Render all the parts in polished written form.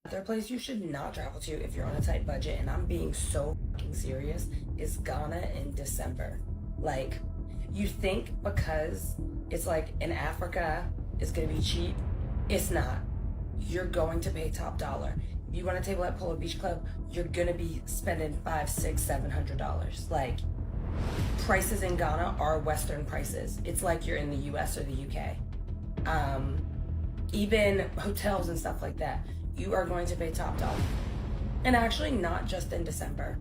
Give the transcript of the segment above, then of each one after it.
Another place you should not travel to if you're on a tight budget, and I'm being so fucking serious, is Ghana in December. Like, you think because it's like in Africa, it's gonna be cheap. It's not. You're going to pay top dollar. If you want a table at Polo Beach Club, you're gonna be spending $500, $600, $700. Like, prices in Ghana are Western prices. It's like you're in the US or the UK. Even hotels and stuff like that, you are going to pay top dollar. And actually not just in December,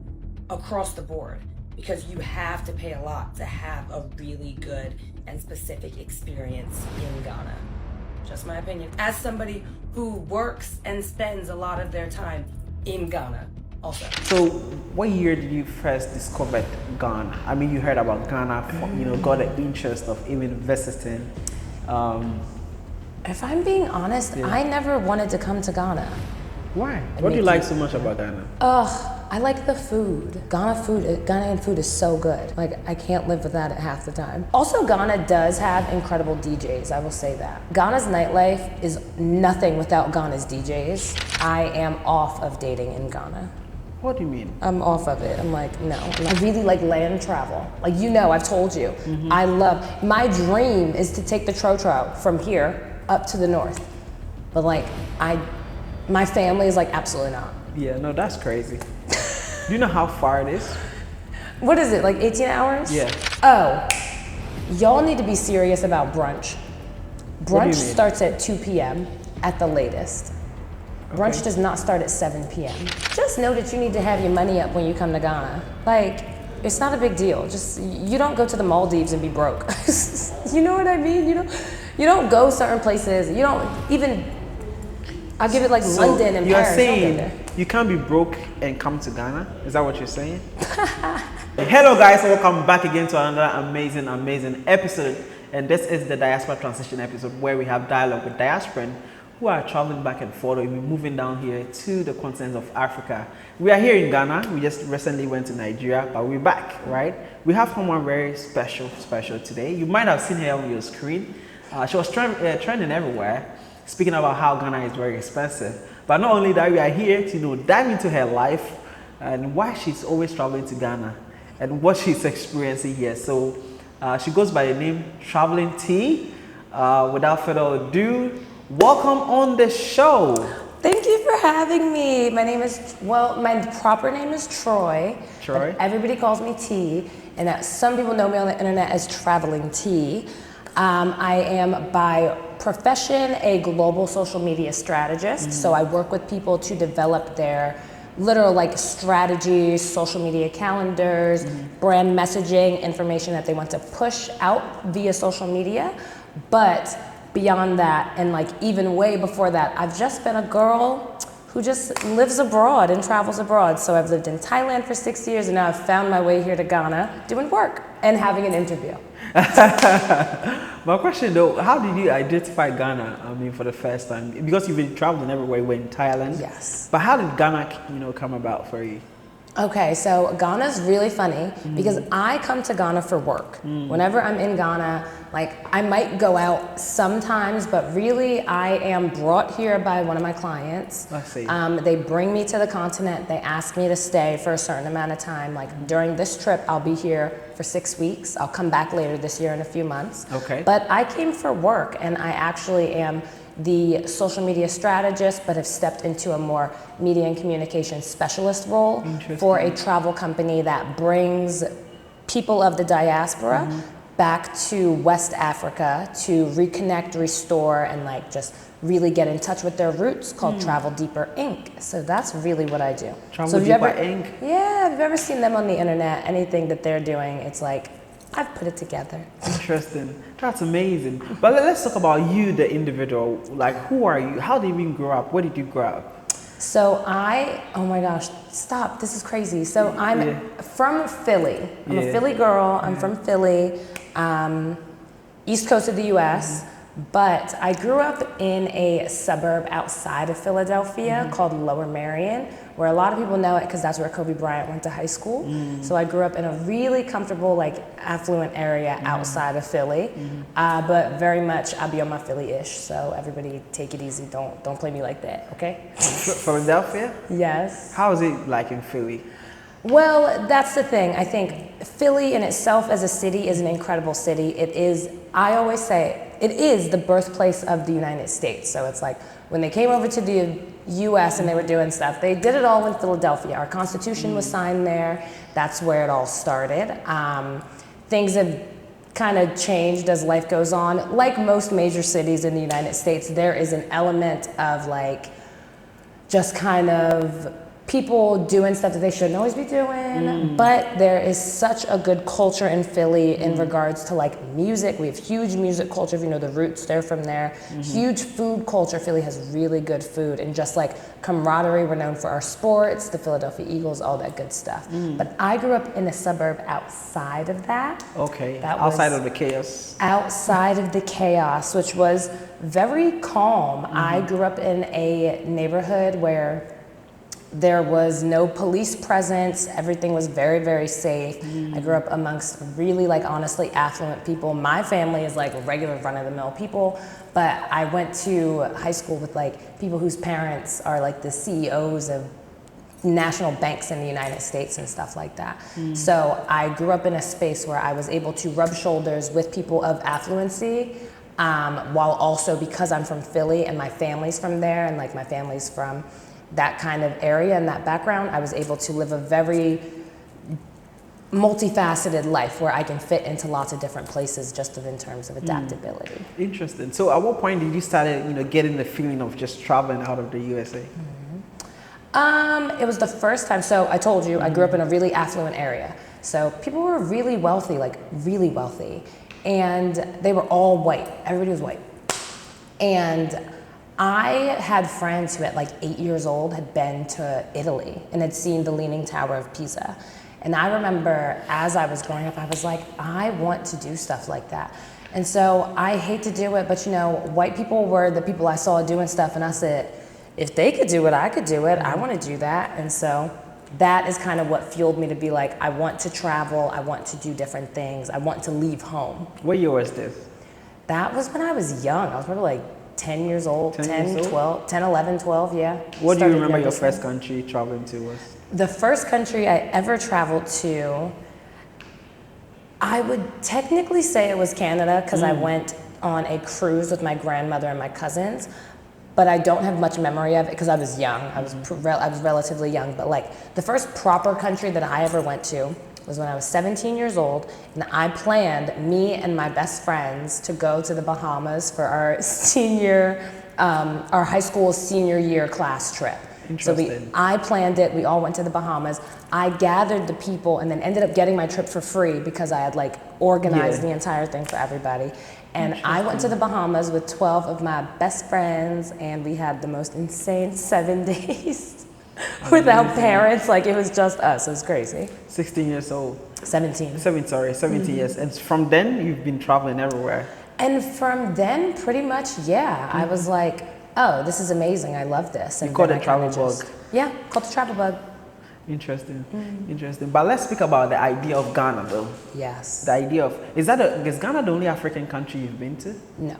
across the board, because you have to pay a lot to have a really good and specific experience in Ghana. Just my opinion. As somebody who works and spends a lot of their time in Ghana also. So, what year did you first discover Ghana? I mean, you heard about Ghana, got the interest of even visiting. If I'm being honest, I never wanted to come to Ghana. Why? What do you like so much about Ghana? I like the food. Ghanaian food is so good. Like, I can't live without it half the time. Also, Ghana does have incredible DJs, I will say that. Ghana's nightlife is nothing without Ghana's DJs. I am off of dating in Ghana. What do you mean? I'm off of it. I'm like, no. I really like land travel. Like, I've told you. My dream is to take the Trotro from here up to the north. But my family is like, absolutely not. Yeah, no, that's crazy. Do you know how far it is? What is it, like 18 hours? Yeah. Oh, y'all need to be serious about brunch. Brunch starts at 2 p.m. at the latest. Brunch does not start at 7 p.m. Just know that you need to have your money up when you come to Ghana. Like, it's not a big deal. Just, you don't go to the Maldives and be broke. You know what I mean? You don't go certain places. You don't even, I'll give it like So London and you're Paris. saying you can't be broke and come to Ghana? Is that what you're saying? Hello guys, welcome back again to another amazing episode. And this is the Diaspora Transition episode where we have dialogue with diasporans who are traveling back and forth, or even moving down here to the continent of Africa. We are here in Ghana. We just recently went to Nigeria, but we're back, right? We have someone very special today. You might have seen her on your screen. She was trending everywhere, speaking about how Ghana is very expensive. But not only that, we are here to dive into her life and why she's always traveling to Ghana and what she's experiencing here. So she goes by the name Traveling T. Without further ado, welcome on the show. Thank you for having me. My proper name is Troy. Troy. Everybody calls me T, and some people know me on the internet as Traveling T. I am by profession a global social media strategist. So I work with people to develop their literal strategies, social media calendars, brand messaging, information that they want to push out via social media. But beyond that, and even way before that, I've just been a girl who just lives abroad and travels abroad. So I've lived in Thailand for 6 years, and now I've found my way here to Ghana doing work and having an interview. My question though, how did you identify Ghana, for the first time? Because you've been traveling everywhere, you were in Thailand. Yes. But how did Ghana, come about for you? Okay, so Ghana's really funny because I come to Ghana for work. Whenever I'm in Ghana, I might go out sometimes, but really I am brought here by one of my clients. I see. They bring me to the continent. They ask me to stay for a certain amount of time. During this trip, I'll be here for 6 weeks. I'll come back later this year in a few months. Okay. But I came for work, and I actually am the social media strategist, but have stepped into a more media and communication specialist role for a travel company that brings people of the diaspora back to West Africa to reconnect, restore, and just really get in touch with their roots, called Travel Deeper Inc. So that's really what I do. Travel Deeper Inc. Yeah, if you've ever seen them on the internet, anything that they're doing, it's I've put it together. Interesting. That's amazing. But let's talk about you, the individual. Who are you? How did you even grow up? Where did you grow up? So oh my gosh, stop, this is crazy. So I'm from Philly. I'm a Philly girl, I'm from Philly, East Coast of the US, But I grew up in a suburb outside of Philadelphia called Lower Merion, where a lot of people know it because that's where Kobe Bryant went to high school. So I grew up in a really comfortable, like affluent area outside of Philly, but very much I'll be on my Philly-ish. So everybody take it easy. Don't play me like that, okay? Philadelphia? Yes. How is it like in Philly? Well, that's the thing. I think Philly in itself as a city is an incredible city. It is, I always say, it is the birthplace of the United States. So it's like when they came over to the US and they were doing stuff, they did it all in Philadelphia. Our Constitution was signed there. That's where it all started. Things have kind of changed as life goes on. Like most major cities in the United States, there is an element of like just kind of people doing stuff that they shouldn't always be doing, but there is such a good culture in Philly in regards to like music. We have huge music culture, if you know the Roots, they're from there. Huge food culture. Philly has really good food, and just like camaraderie. We're known for our sports, the Philadelphia Eagles, all that good stuff. But I grew up in a suburb outside of that. Okay, That outside was of the chaos. outside of the chaos, which was very calm. I grew up in a neighborhood where there was no police presence. Everything was very, very safe. I grew up amongst really, like, honestly affluent people. My family is like regular run-of-the-mill people, but I went to high school with like people whose parents are like the CEOs of national banks in the United States and stuff like that. So I grew up in a space where I was able to rub shoulders with people of affluency, while also, because I'm from Philly and my family's from there and like my family's from that kind of area and that background, I was able to live a very multifaceted life where I can fit into lots of different places just in terms of adaptability. Interesting. So at what point did you start, getting the feeling of just traveling out of the USA? It was the first time. So I told you I grew up in a really affluent area. So people were really wealthy, like really wealthy, and they were all white. Everybody was white. And I had friends who at like 8 years old had been to Italy and had seen the Leaning Tower of Pisa. And I remember as I was growing up, I was like, I want to do stuff like that. And so I hate to do it, but white people were the people I saw doing stuff, and I said, if they could do it, I could do it. I want to do that. And so that is kind of what fueled me to be like, I want to travel. I want to do different things. I want to leave home. What year was this? That was when I was young. I was probably like 10 years old, 10, 12, 10, 11, 12, yeah. What do you Started remember your youngest first one. country traveling to was? The first country I ever traveled to, I would technically say it was Canada, because I went on a cruise with my grandmother and my cousins, but I don't have much memory of it because I was young. I was relatively young, but like the first proper country that I ever went to was when I was 17 years old, and I planned, me and my best friends, to go to the Bahamas for our our high school senior year class trip. So I planned it, we all went to the Bahamas. I gathered the people and then ended up getting my trip for free because I had like organized the entire thing for everybody. And I went to the Bahamas with 12 of my best friends, and we had the most insane 7 days without parents. Like, it was just us. It was crazy. 16 years old. 17. 17 years. And from then, you've been traveling everywhere. And from then, pretty much, yeah. I was like, oh, this is amazing. I love this. And You called then it I travel kinda bug. Yeah, called the travel bug. Interesting. Interesting. But let's speak about the idea of Ghana, though. Yes. The idea of, is Ghana the only African country you've been to? No.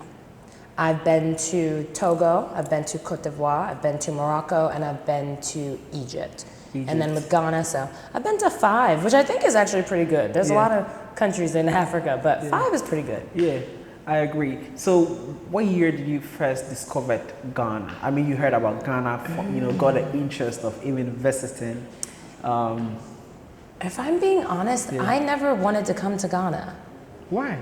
I've been to Togo, I've been to Cote d'Ivoire, I've been to Morocco, and I've been to Egypt. And then with Ghana, so I've been to 5, which I think is actually pretty good. There's a lot of countries in Africa, but 5 is pretty good. Yeah, I agree. So what year did you first discover Ghana? I mean, you heard about Ghana, got the interest of even visiting. If I'm being honest, I never wanted to come to Ghana. Why?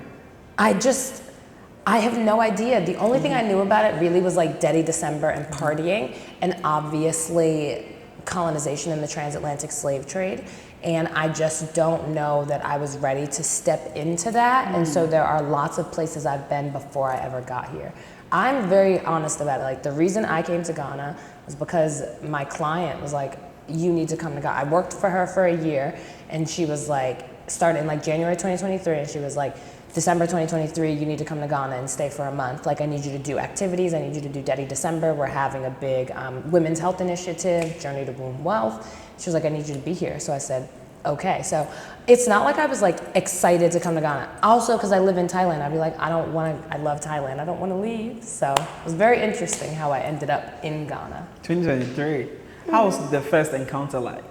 I have no idea. The only thing I knew about it really was like Dirty December and partying, and obviously colonization and the transatlantic slave trade. And I just don't know that I was ready to step into that. And so there are lots of places I've been before I ever got here. I'm very honest about it. Like, the reason I came to Ghana was because my client was like, you need to come to Ghana. I worked for her for a year, and she was like, started in like January 2023, and she was like, December 2023, you need to come to Ghana and stay for a month. Like, I need you to do activities. I need you to do Dedi December. We're having a big women's health initiative, Journey to Womb Wealth. She was like, I need you to be here. So I said, okay. So it's not like I was like excited to come to Ghana. Also, because I live in Thailand, I'd be like, I love Thailand. I don't want to leave. So it was very interesting how I ended up in Ghana. 2023. How was the first encounter like?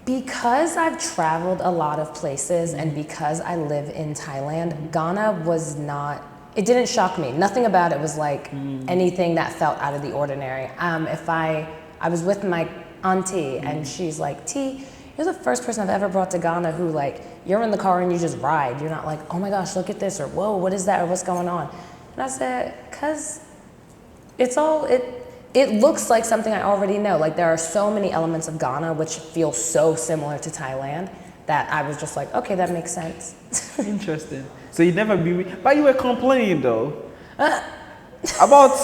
Because I've traveled a lot of places and because I live in Thailand, Ghana was not, it didn't shock me. Nothing about it was like anything that felt out of the ordinary. If I was with my auntie and she's like, T, you're the first person I've ever brought to Ghana who like, you're in the car and you just ride. You're not like, oh my gosh, look at this, or whoa, what is that, or what's going on? And I said, cause it looks like something I already know. Like, there are so many elements of Ghana which feel so similar to Thailand that I was just like, okay, that makes sense. Interesting. So you never but you were complaining though about,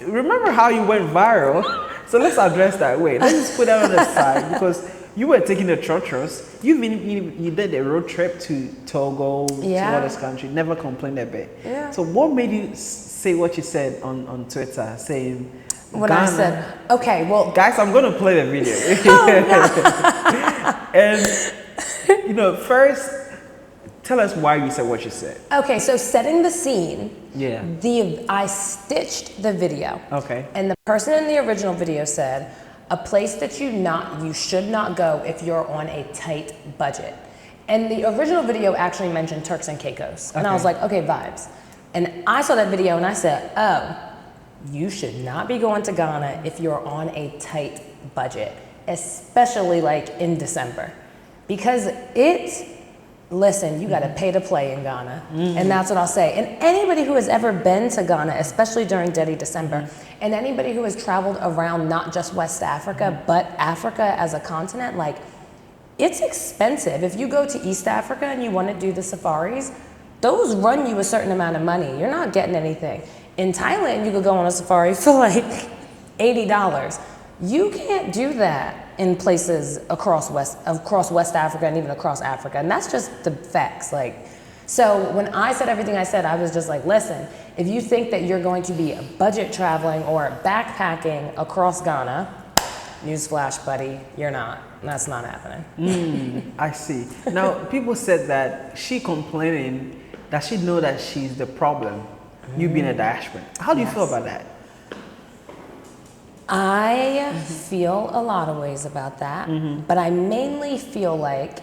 remember how you went viral? So let's address that. Wait, let's just put that on the side, because you were taking the trotros. You did a road trip to Togo, to all this country, never complained a bit. Yeah. So what made you say what you said on Twitter, saying, When Ghana, I said, okay, well, guys, I'm going to play the video. And, first, tell us why you said what you said. okay, so setting the scene, Yeah. I stitched the video. Okay. And the person in the original video said, a place that you should not go if you're on a tight budget. And the original video actually mentioned Turks and Caicos. And I was like, okay, vibes. And I saw that video and I said, oh, you should not be going to Ghana if you're on a tight budget, especially like in December. Because listen, you gotta pay to play in Ghana. And that's what I'll say. And anybody who has ever been to Ghana, especially during Dedi December, and anybody who has traveled around not just West Africa, but Africa as a continent, like, it's expensive. If you go to East Africa and you wanna do the safaris, those run you a certain amount of money. You're not getting anything. In Thailand, you could go on a safari for like $80. You can't do that in places across West Africa and even across Africa. And that's just the facts. So when I said everything I said, I was just like, listen, if you think that you're going to be budget traveling or backpacking across Ghana, newsflash, buddy, you're not. That's not happening. I see. Now, people said that she complaining, that she know that she's the problem. You being a diaspora. How do you feel about that? I feel a lot of ways about that, but I mainly feel like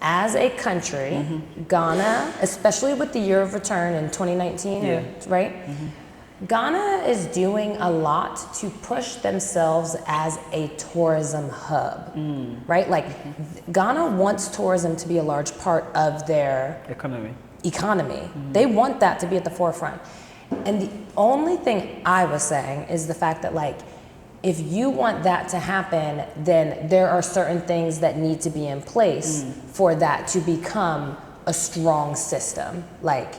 as a country, Ghana, especially with the year of return in 2019, right? Ghana is doing a lot to push themselves as a tourism hub, right? Like, Ghana wants tourism to be a large part of their economy. They want that to be at the forefront. And the only thing I was saying is the fact that, like, if you want that to happen, then there are certain things that need to be in place for that to become a strong system. Like,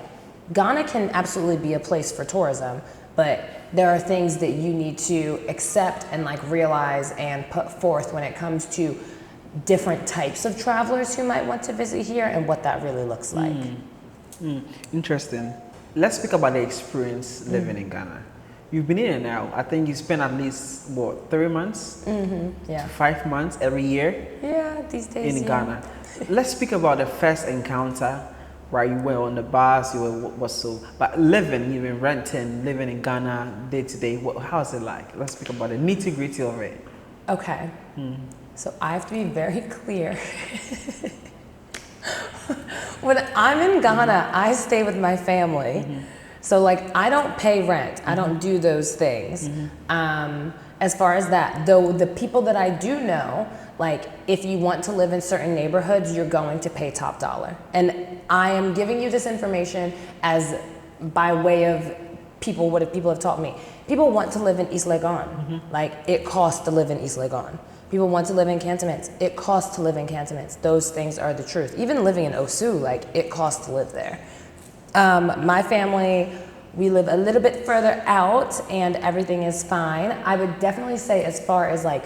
Ghana can absolutely be a place for tourism, but there are things that you need to accept and like realize and put forth when it comes to different types of travelers who might want to visit here and what that really looks like. Interesting. Let's speak about the experience living in Ghana. You've been in and out. I think you spent at least, 3 months? Yeah. 5 months every year? Yeah, these days. In Ghana. Let's speak about the first encounter, right? You were on the bus, you were but you've been renting, living in Ghana day to day. How's it like? Let's speak about the nitty gritty of it. Okay. So I have to be very clear. When I'm in Ghana, I stay with my family. So like, I don't pay rent. I don't do those things. As far as that, though, the people that I do know, like, if you want to live in certain neighborhoods, you're going to pay top dollar. And I am giving you this information as by way of what people have taught me. People want to live in East Legon. Like, it costs to live in East Legon. People want to live in cantonments. It costs to live in cantonments. Those things are the truth. Even living in Osu, like, it costs to live there. My family, we live a little bit further out and everything is fine. I would definitely say, as far as like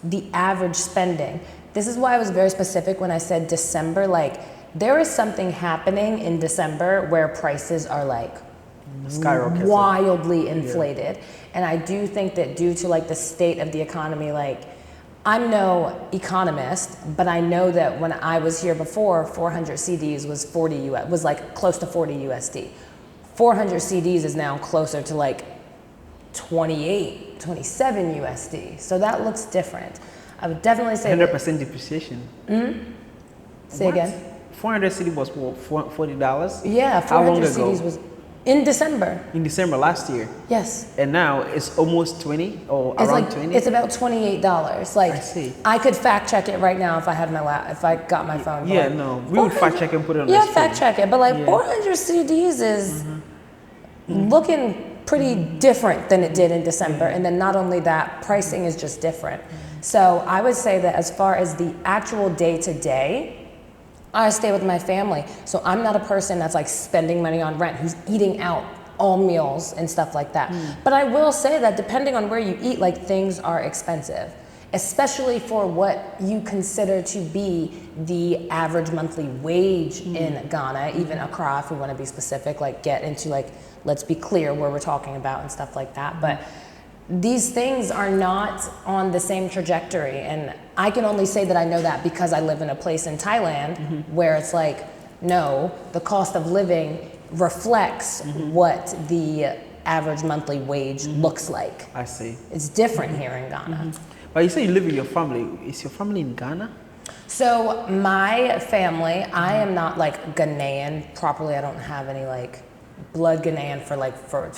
the average spending, this is why I was very specific when I said December. Like, there is something happening in December where prices are like Skyrocketing. wildly inflated. And I do think that due to like the state of the economy, like I'm no economist, but I know that when I was here before, 400 CDs was was like close to 40 USD. 400 CDs is now closer to like 28, 27 USD. So that looks different. I would definitely say 100% depreciation. Say What? again. 400 CD was what, $40? Yeah, How long 400 ago? CDs was in December. In December last year. Yes. And now it's almost 20 or It's around like 20? it's about $28. Like I see. I could fact check it right now if I had if I got my phone. but Yeah, like, no. We would 400 fact check and put it on Yeah, the screen. fact check it. But like Yeah. 400 CDs is looking pretty different than it did in December. And then not only that, pricing is just different. So I would say that as far as the actual day to day, I stay with my family. So I'm not a person that's like spending money on rent, who's eating out all meals and stuff like that. But I will say that depending on where you eat, like things are expensive, especially for what you consider to be the average monthly wage in Ghana, even Accra, if we want to be specific, like get into like, let's be clear where we're talking about and stuff like that. But these things are not on the same trajectory. And I can only say that I know that because I live in a place in Thailand where it's like, no, the cost of living reflects what the average monthly wage looks like. I see. It's different here in Ghana. But you say you live with your family. Is your family in Ghana? So my family, I am not like Ghanaian properly. I don't have any like blood Ghanaian for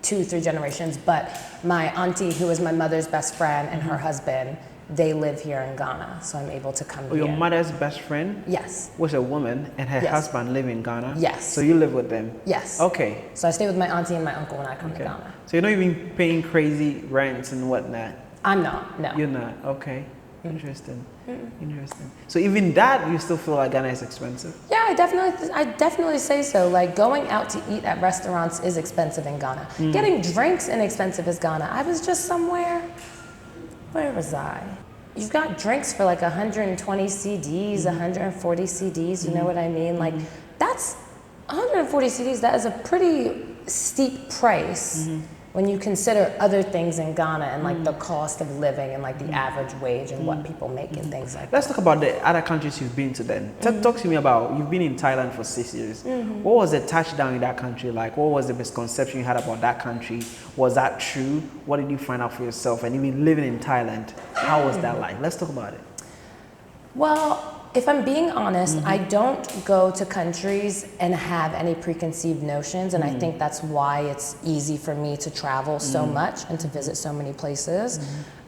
2-3 generations, but my auntie, who is my mother's best friend, and her husband, they live here in Ghana, so I'm able to come Oh, here. your mother's best friend Yes. was a woman and her Yes. husband live in Ghana? Yes. So you live with them? Yes. Okay. So I stay with my auntie and my uncle when I come to Okay. Ghana. So you're not even paying crazy rents and whatnot? I'm not, no. You're not? Okay. Interesting. Interesting. So even that, you still feel like Ghana is expensive? Yeah, I definitely say so. Like going out to eat at restaurants is expensive in Ghana. Getting drinks inexpensive is Ghana. I was just somewhere, where was I? You've got drinks for like 120 CDs, 140 CDs, you know what I mean? Like that's 140 CDs, that is a pretty steep price when you consider other things in Ghana and like the cost of living and like the average wage and what people make and things like that. Let's talk about the other countries you've been to then. Talk to me about, you've been in Thailand for 6 years. What was the touchdown in that country like? What was the misconception you had about that country? Was that true? What did you find out for yourself? And even living in Thailand, how was that like? Let's talk about it. Well, if I'm being honest, I don't go to countries and have any preconceived notions, and I think that's why it's easy for me to travel so much and to visit so many places.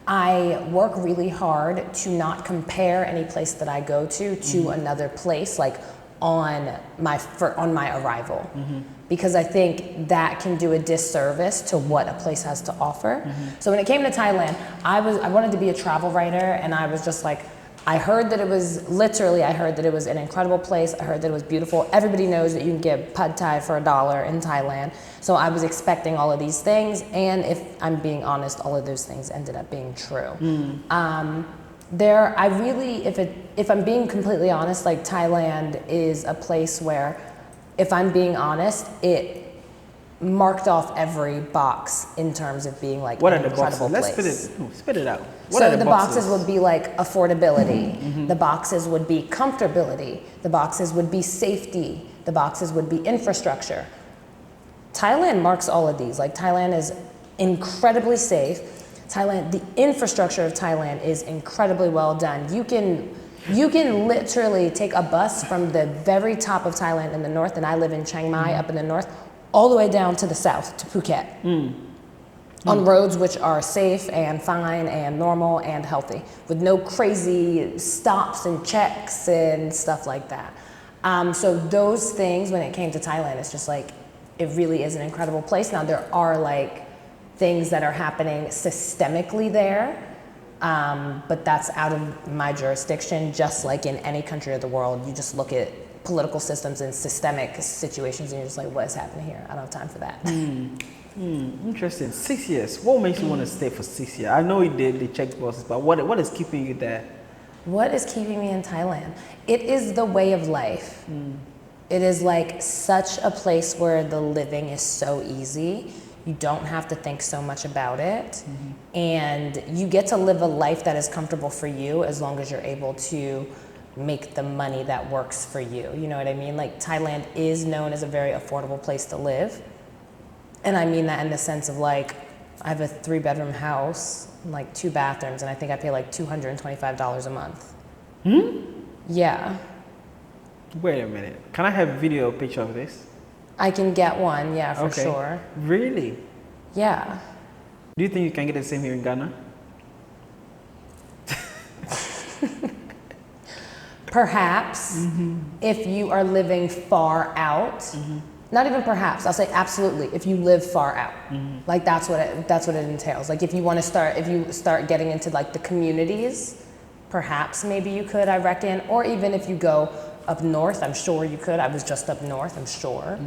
I work really hard to not compare any place that I go to another place, like on my arrival, because I think that can do a disservice to what a place has to offer. So when it came to Thailand, I wanted to be a travel writer, and I was just like, I heard that it was an incredible place. I heard that it was beautiful. Everybody knows that you can get pad thai for $1 in Thailand. So I was expecting all of these things. And if I'm being honest, all of those things ended up being true. If I'm being completely honest, like Thailand is a place where, if I'm being honest, it marked off every box in terms of being like What an are the incredible boxes? place. Let's spit it out. What So are the boxes would be like affordability. The boxes would be comfortability. The boxes would be safety. The boxes would be infrastructure. Thailand marks all of these. Like Thailand is incredibly safe. The infrastructure of Thailand is incredibly well done. You can literally take a bus from the very top of Thailand in the north, and I live in Chiang Mai up in the north, all the way down to the south, to Phuket, on roads which are safe and fine and normal and healthy, with no crazy stops and checks and stuff like that. So those things, when it came to Thailand, it's just like, it really is an incredible place. Now, there are like things that are happening systemically there, but that's out of my jurisdiction. Just like in any country of the world, you just look at political systems and systemic situations and you're just like, what is happening here? I don't have time for that. Interesting. 6 years. What makes you want to stay for 6 years? I know you did the check boxes, but what is keeping you there? What is keeping me in Thailand? It is the way of life. It is like such a place where the living is so easy. You don't have to think so much about it. And you get to live a life that is comfortable for you as long as you're able to make the money that works for you. You know what I mean? Like Thailand is known as a very affordable place to live. And I mean that in the sense of like, I have a 3-bedroom house, like 2 bathrooms, and I think I pay like $225 a month. Yeah. Wait a minute. Can I have video or picture of this? I can get one, yeah, for Okay. sure. Really? Yeah. Do you think you can get the same here in Ghana? Perhaps if you are living far out, not even perhaps, I'll say absolutely, if you live far out. Like that's what it entails. Like if you start getting into like the communities, perhaps maybe you could, I reckon, or even if you go up north, I'm sure you could. I was just up north, I'm sure.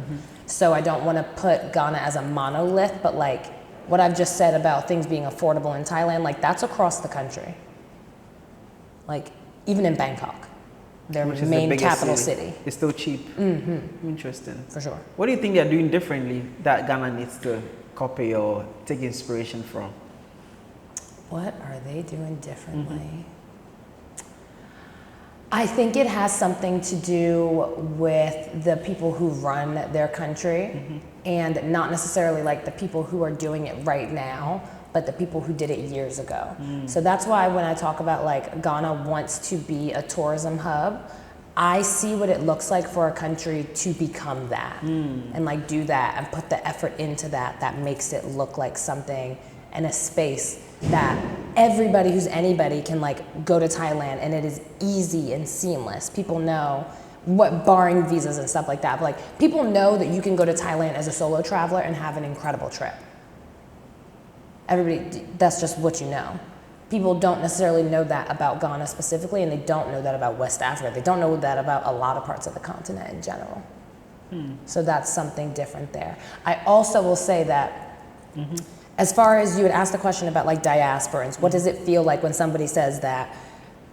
So I don't want to put Ghana as a monolith, but like what I've just said about things being affordable in Thailand, like that's across the country. Like even in Bangkok, their Which is the main biggest capital city. It's still cheap. Interesting. For sure. What do you think they're doing differently that Ghana needs to copy or take inspiration from? What are they doing differently? I think it has something to do with the people who run their country and not necessarily like the people who are doing it right now, but the people who did it years ago. So that's why when I talk about like Ghana wants to be a tourism hub, I see what it looks like for a country to become that and like do that and put the effort into that makes it look like something and a space that everybody who's anybody can like go to Thailand and it is easy and seamless. People know what, barring visas and stuff like that, but like people know that you can go to Thailand as a solo traveler and have an incredible trip. Everybody, that's just what you know. People don't necessarily know that about Ghana specifically, and they don't know that about West Africa. They don't know that about a lot of parts of the continent in general. So that's something different there. I also will say that as far as you had asked the question about like diasporans, what does it feel like when somebody says that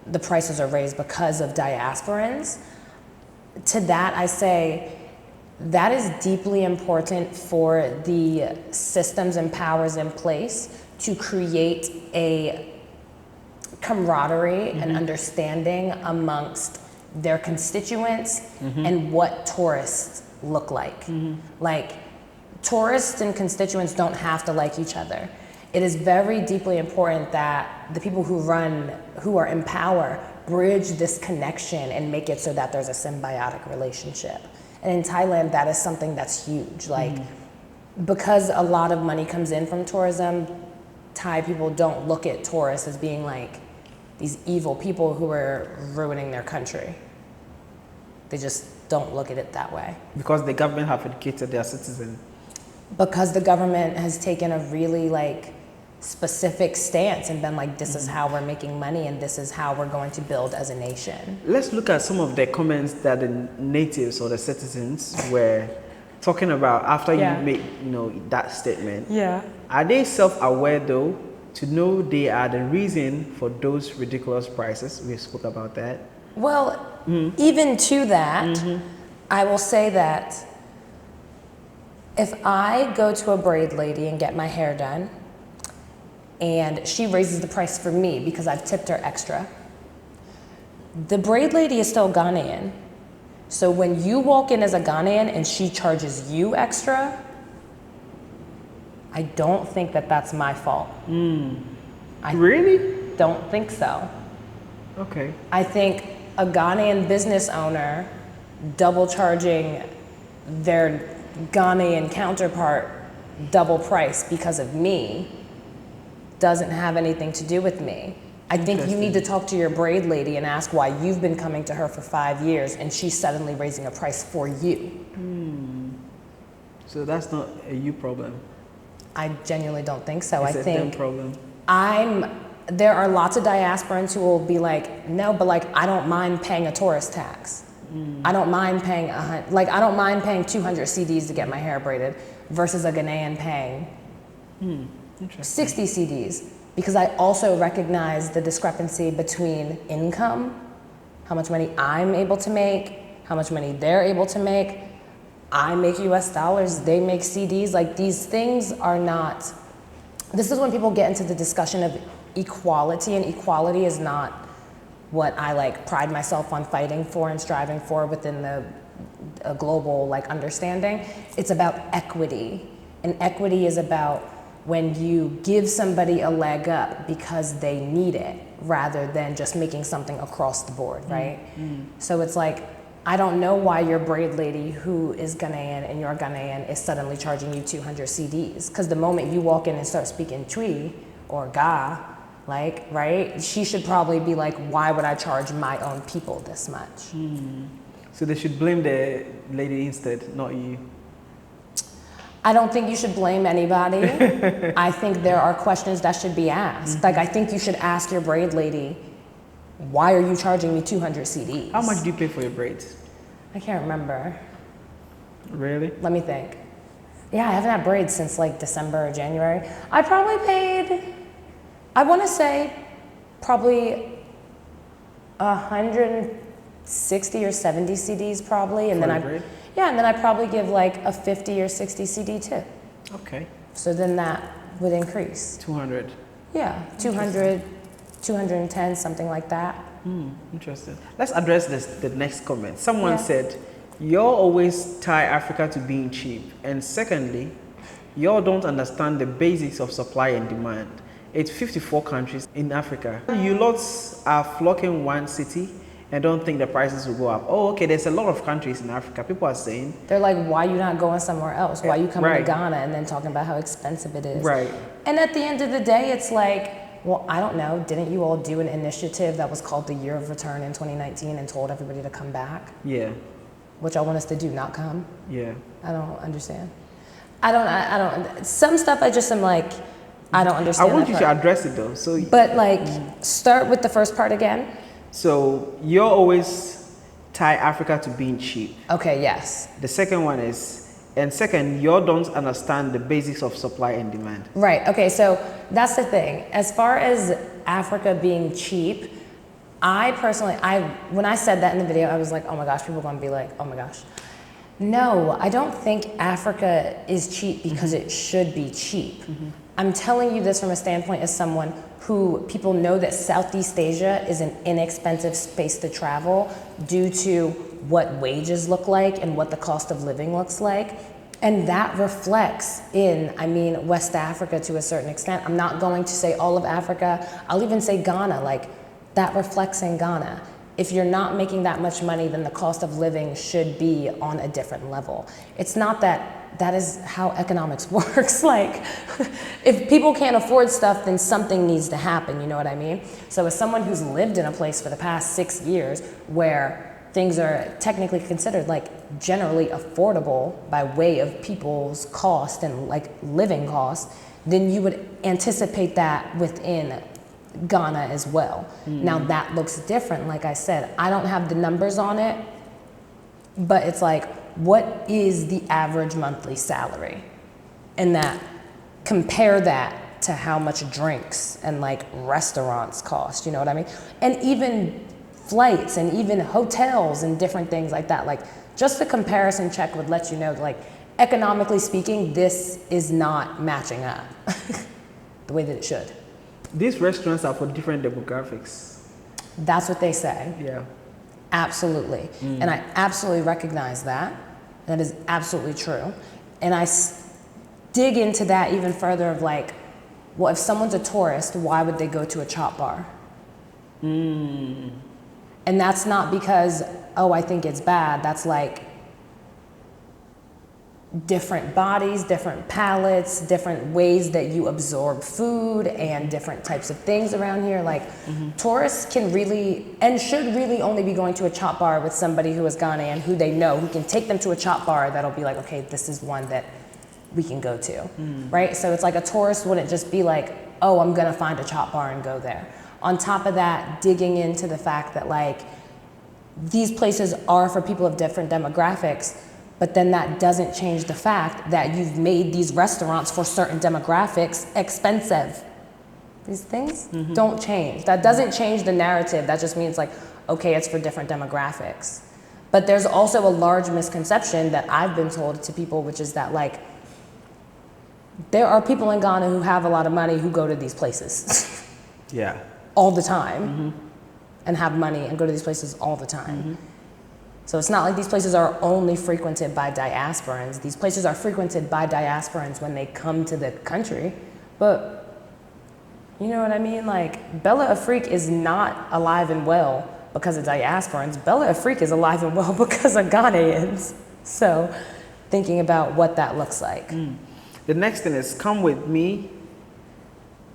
the prices are raised because of diasporans? To that I say, that is deeply important for the systems and powers in place to create a camaraderie and understanding amongst their constituents and what tourists look like. Like, tourists and constituents don't have to like each other. It is very deeply important that the people who are in power, bridge this connection and make it so that there's a symbiotic relationship. And in Thailand, that is something that's huge. Like, because a lot of money comes in from tourism, Thai people don't look at tourists as being like these evil people who are ruining their country. They just don't look at it that way. Because the government have educated their citizens. Because the government has taken a really like specific stance and been like, this is how we're making money and this is how we're going to build as a nation. Let's look at some of the comments that the natives or the citizens were talking about after you made, that statement. Yeah. Are they self-aware though to know they are the reason for those ridiculous prices? We spoke about that. Well, even to that, I will say that if I go to a braid lady and get my hair done, and she raises the price for me because I've tipped her extra, the braid lady is still Ghanaian. So when you walk in as a Ghanaian and she charges you extra, I don't think that that's my fault. I Really? don't think so. Okay. I think a Ghanaian business owner double charging their Ghanaian counterpart double price because of me doesn't have anything to do with me. I think you need to talk to your braid lady and ask why you've been coming to her for 5 years and she's suddenly raising a price for you. So that's not a you problem. I genuinely don't think so. It's I a them think problem. there are lots of diasporans who will be like, no, but like I don't mind paying a tourist tax. I don't mind paying I don't mind paying 200 CDs to get my hair braided versus a Ghanaian paying 60 CDs. because I also recognize the discrepancy between income, how much money I'm able to make, how much money they're able to make. I make US dollars, they make CDs. Like, these things are not, this is when people get into the discussion of equality, and equality is not what I like pride myself on fighting for and striving for within a global like understanding. It's about equity, and equity is about when you give somebody a leg up because they need it rather than just making something across the board, right? So it's like, I don't know why your braid lady who is Ghanaian and you're Ghanaian is suddenly charging you 200 CDs. Because the moment you walk in and start speaking Twi or Ga, like, right, she should probably be like, why would I charge my own people this much? So they should blame the lady instead, not you. I don't think you should blame anybody. I think there are questions that should be asked. Like, I think you should ask your braid lady, why are you charging me 200 CDs? How much do you pay for your braids? I can't remember. Really? Let me think. Yeah, I haven't had braids since like December or January. I probably paid, I want to say probably 160 or 70 CDs probably. And For then a braid? yeah, and then I probably give like a 50 or 60 CD too. Okay. So then that would increase. 200. Yeah, 200, 210, something like that. Interesting. Let's address the next comment. Someone Yeah. said, y'all always tie Africa to being cheap. And secondly, y'all don't understand the basics of supply and demand. It's 54 countries in Africa. You lots are flocking one city and don't think the prices will go up. Oh, okay, there's a lot of countries in Africa. People are saying, They're like, why you not going somewhere else? Why you coming Right. to Ghana and then talking about how expensive it is? right, And at the end of the day, it's like, well, I don't know. Didn't you all do an initiative that was called the Year of Return in 2019 and told everybody to come back? yeah, Which I want us to do, not come. yeah. I don't understand. I don't, some stuff I just am like, I don't I understand. want that you to part. address it though. So, But like, start with the first part again. so you always tie Africa to being cheap. Okay, yes. The second one is, and second, you don't understand the basics of supply and demand. Right. Okay. So that's the thing. As far as Africa being cheap, I personally, when I said that in the video, I was like, oh my gosh, people are gonna be like, oh my gosh. No, I don't think Africa is cheap because it should be cheap. I'm telling you this from a standpoint as someone who people know that Southeast Asia is an inexpensive space to travel due to what wages look like and what the cost of living looks like. And that reflects in, I mean, West Africa to a certain extent. I'm not going to say all of Africa. I'll even say Ghana, like that reflects in Ghana. If you're not making that much money, then the cost of living should be on a different level. It's not that that is how economics works. Like, if people can't afford stuff, then something needs to happen, you know what I mean? So as someone who's lived in a place for the past 6 years where things are technically considered like generally affordable by way of people's cost and like living costs, then you would anticipate that within Ghana as well. Now that looks different, like I said. I don't have the numbers on it, but it's like, what is the average monthly salary? And that, compare that to how much drinks and like restaurants cost, you know what I mean? And even flights and even hotels and different things like that. Like, just the comparison check would let you know, like, economically speaking, this is not matching up the way that it should. These restaurants are for different demographics. That's what they say. Yeah. Absolutely. And I absolutely recognize that. That is absolutely true. And I dig into that even further of like, well, if someone's a tourist, why would they go to a chop bar? And that's not because, oh, I think it's bad. That's like different bodies, different palates, different ways that you absorb food and different types of things around here. Like tourists can really and should really only be going to a chop bar with somebody who is Ghanaian, who they know, who can take them to a chop bar that'll be like, okay, this is one that we can go to, right? So it's like a tourist wouldn't just be like, oh, I'm gonna find a chop bar and go there. On top of that, digging into the fact that like these places are for people of different demographics, but then that doesn't change the fact that you've made these restaurants for certain demographics expensive. these things don't change. That doesn't change the narrative. That just means like, okay, it's for different demographics. But there's also a large misconception that I've been told to people, which is that like, there are people in Ghana who have a lot of money who go to these places. Yeah. All the time. And have money and go to these places all the time. So it's not like these places are only frequented by diasporans. These places are frequented by diasporans when they come to the country. But you know what I mean? Like Bella Afrique is not alive and well because of diasporans. Bella Afrique is alive and well because of Ghanaians. So thinking about what that looks like. The next thing is come with me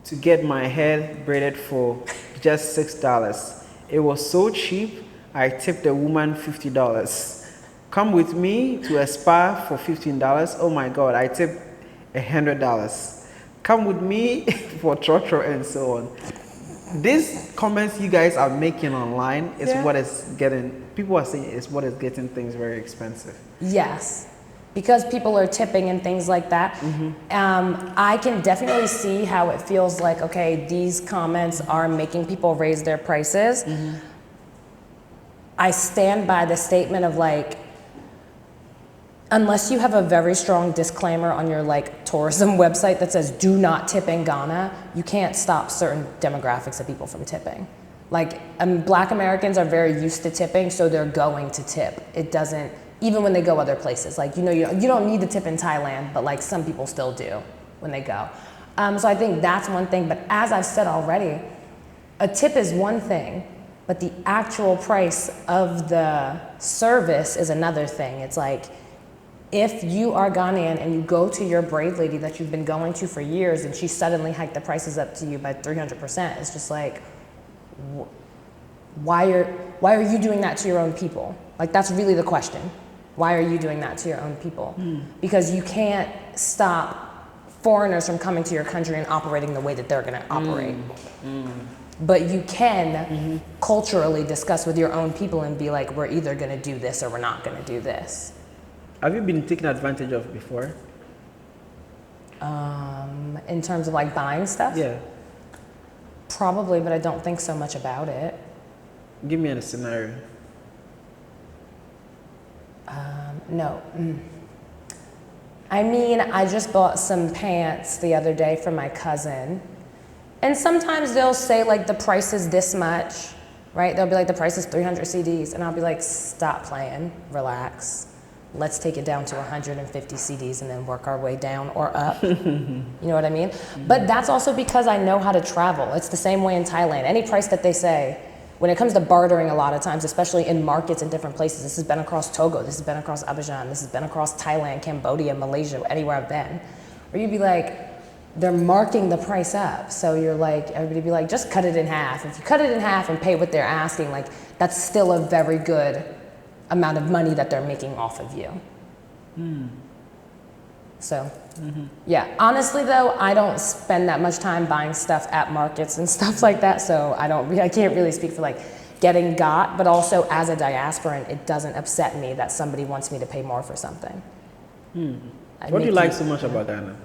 to get my hair braided for just $6. It was so cheap, I tipped the woman $50. Come with me to a spa for $15. Oh my God, I tipped $100. Come with me for trotro and so on. These comments you guys are making online is what is getting, people are saying is what is getting things very expensive. Yes, because people are tipping and things like that. I can definitely see how it feels like, okay, these comments are making people raise their prices. I stand by the statement of like, unless you have a very strong disclaimer on your like tourism website that says do not tip in Ghana, you can't stop certain demographics of people from tipping. Like Black Americans are very used to tipping, so they're going to tip. It doesn't, even when they go other places, like, you know, you don't need to tip in Thailand, but like some people still do when they go. So I think that's one thing, but as I've said already, a tip is one thing, but the actual price of the service is another thing. It's like, if you are Ghanaian and you go to your braid lady that you've been going to for years and she suddenly hiked the prices up to you by 300%, it's just like, why are you doing that to your own people? Like, that's really the question. Why are you doing that to your own people? Because you can't stop foreigners from coming to your country and operating the way that they're gonna operate. But you can culturally discuss with your own people and be like, we're either gonna do this or we're not gonna do this. Have you been taken advantage of before? In terms of like buying stuff? Yeah. Probably, but I don't think so much about it. Give me a scenario. No. I mean, I just bought some pants the other day for my cousin. And sometimes they'll say like the price is this much, right? They'll be like the price is 300 CDs. And I'll be like, stop playing, relax. Let's take it down to 150 CDs and then work our way down or up. You know what I mean? But that's also because I know how to travel. It's the same way in Thailand. Any price that they say, when it comes to bartering a lot of times, especially in markets in different places, this has been across Togo, this has been across Abidjan, this has been across Thailand, Cambodia, Malaysia, anywhere I've been, where you'd be like, they're marking the price up. So you're like, everybody be like, just cut it in half. If you cut it in half and pay what they're asking, like that's still a very good amount of money that they're making off of you. So, yeah, honestly though, I don't spend that much time buying stuff at markets and stuff like that, so I can't really speak for like getting got, but also as a diasporan, it doesn't upset me that somebody wants me to pay more for something. What do you like so much about Ghana?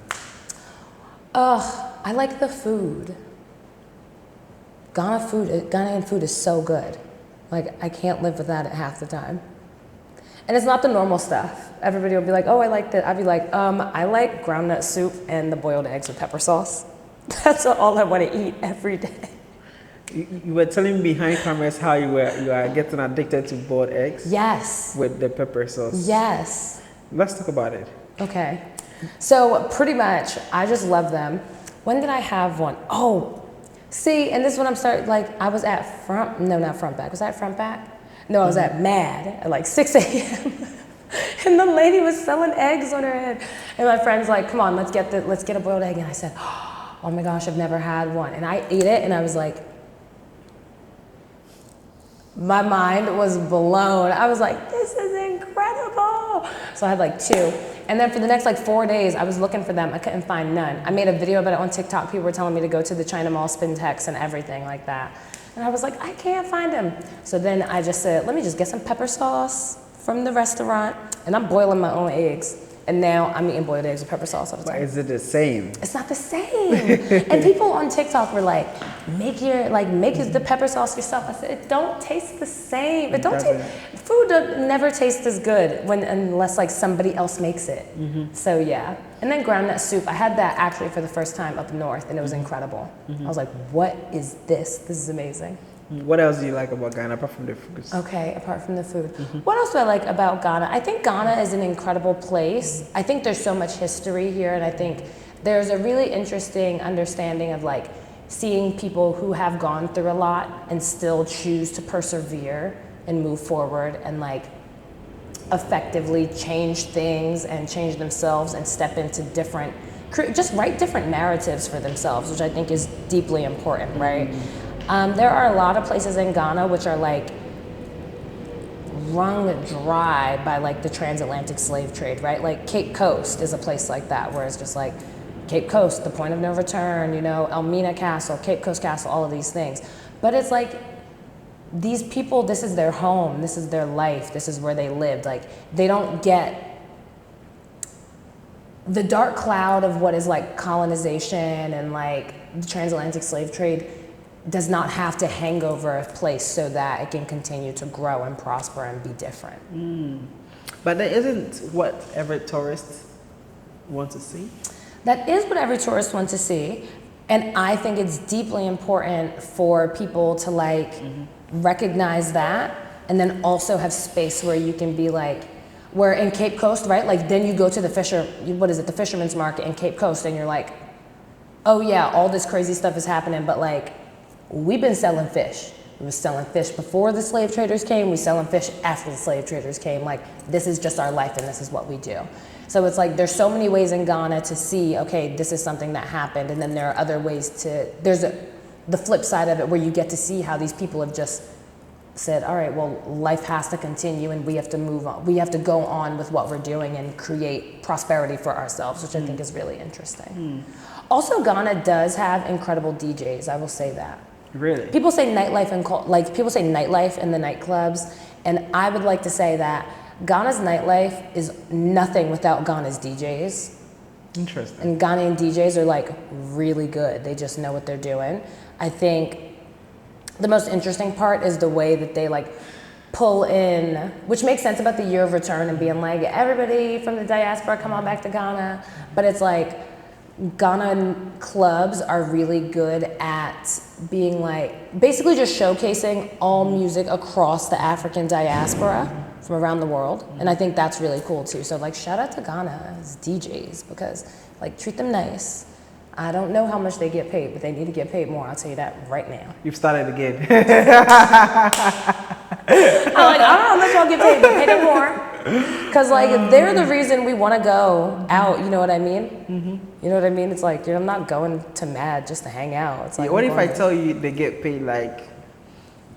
I like the food. Ghanaian food is so good. Like, I can't live without it half the time. And it's not the normal stuff. Everybody will be like, oh, I like that. I'd be like, I like groundnut soup and the boiled eggs with pepper sauce. That's all I want to eat every day. You were telling me behind cameras how you are getting addicted to boiled eggs? Yes. With the pepper sauce? Yes. Let's talk about it. Okay. So pretty much, I just love them. When did I have one? Oh, see, and this is when I'm starting, like, I was at not Front Back. Was I at Front Back? No, I was at Mad at like 6 a.m. And the lady was selling eggs on her head. And my friend's like, come on, let's get a boiled egg. And I said, oh my gosh, I've never had one. And I ate it and I was like, my mind was blown. I was like, this is incredible. So I had like 2. And then for the next like 4 days, I was looking for them. I couldn't find none. I made a video about it on TikTok. People were telling me to go to the China Mall, Spintex and everything like that. And I was like, I can't find them. So then I just said, let me just get some pepper sauce from the restaurant. And I'm boiling my own eggs. And now I'm eating boiled eggs with pepper sauce all the But time. is it the same? It's not the same. And people on TikTok were like, make the pepper sauce yourself. I said, it don't taste the same. It don't taste, food never tastes as good unless like somebody else makes it. So yeah. And then groundnut soup. I had that actually for the first time up north and it was incredible. I was like, what is this? This is amazing. What else do you like about Ghana apart from the foods? Okay, apart from the food. What else do I like about Ghana? I think Ghana is an incredible place. I think there's so much history here, and I think there's a really interesting understanding of like seeing people who have gone through a lot and still choose to persevere and move forward and like effectively change things and change themselves and step into different, just write different narratives for themselves, which I think is deeply important, right? There are a lot of places in Ghana which are like wrung dry by like the transatlantic slave trade, right? Like Cape Coast is a place like that where it's just like Cape Coast, the point of no return, you know, Elmina Castle, Cape Coast Castle, all of these things. But it's like these people, this is their home, this is their life, this is where they lived. Like they don't get the dark cloud of what is like colonization and like the transatlantic slave trade does not have to hang over a place so that it can continue to grow and prosper and be different. But that isn't what every tourist wants to see. That is what every tourist wants to see. And I think it's deeply important for people to like recognize that and then also have space where you can be like, where in Cape Coast, right? Like then you go to the the fisherman's market in Cape Coast and you're like, oh yeah, all this crazy stuff is happening, but like, we've been selling fish. We were selling fish before the slave traders came. We're selling fish after the slave traders came. Like, this is just our life and this is what we do. So it's like, there's so many ways in Ghana to see, okay, this is something that happened. And then there are other ways the flip side of it where you get to see how these people have just said, all right, well, life has to continue and we have to move on. We have to go on with what we're doing and create prosperity for ourselves, which I think is really interesting. Also, Ghana does have incredible DJs, I will say that. Really? People say nightlife in the nightclubs, and I would like to say that Ghana's nightlife is nothing without Ghana's DJs. Interesting. And Ghanaian DJs are like really good. They just know what they're doing. I think the most interesting part is the way that they like pull in, which makes sense about the year of return and being like, everybody from the diaspora come on back to Ghana. But it's like, Ghana clubs are really good at being like, basically just showcasing all music across the African diaspora from around the world. And I think that's really cool too. So like shout out to Ghana's DJs because like treat them nice. I don't know how much they get paid, but they need to get paid more. I'll tell you that right now. You've started again. I'm like, I don't know how much y'all get paid, but pay them more. Because like they're the reason we want to go out, you know what I mean? You know what I mean? It's like, I'm not going to MAD just to hang out. It's like, what if I tell you they get paid like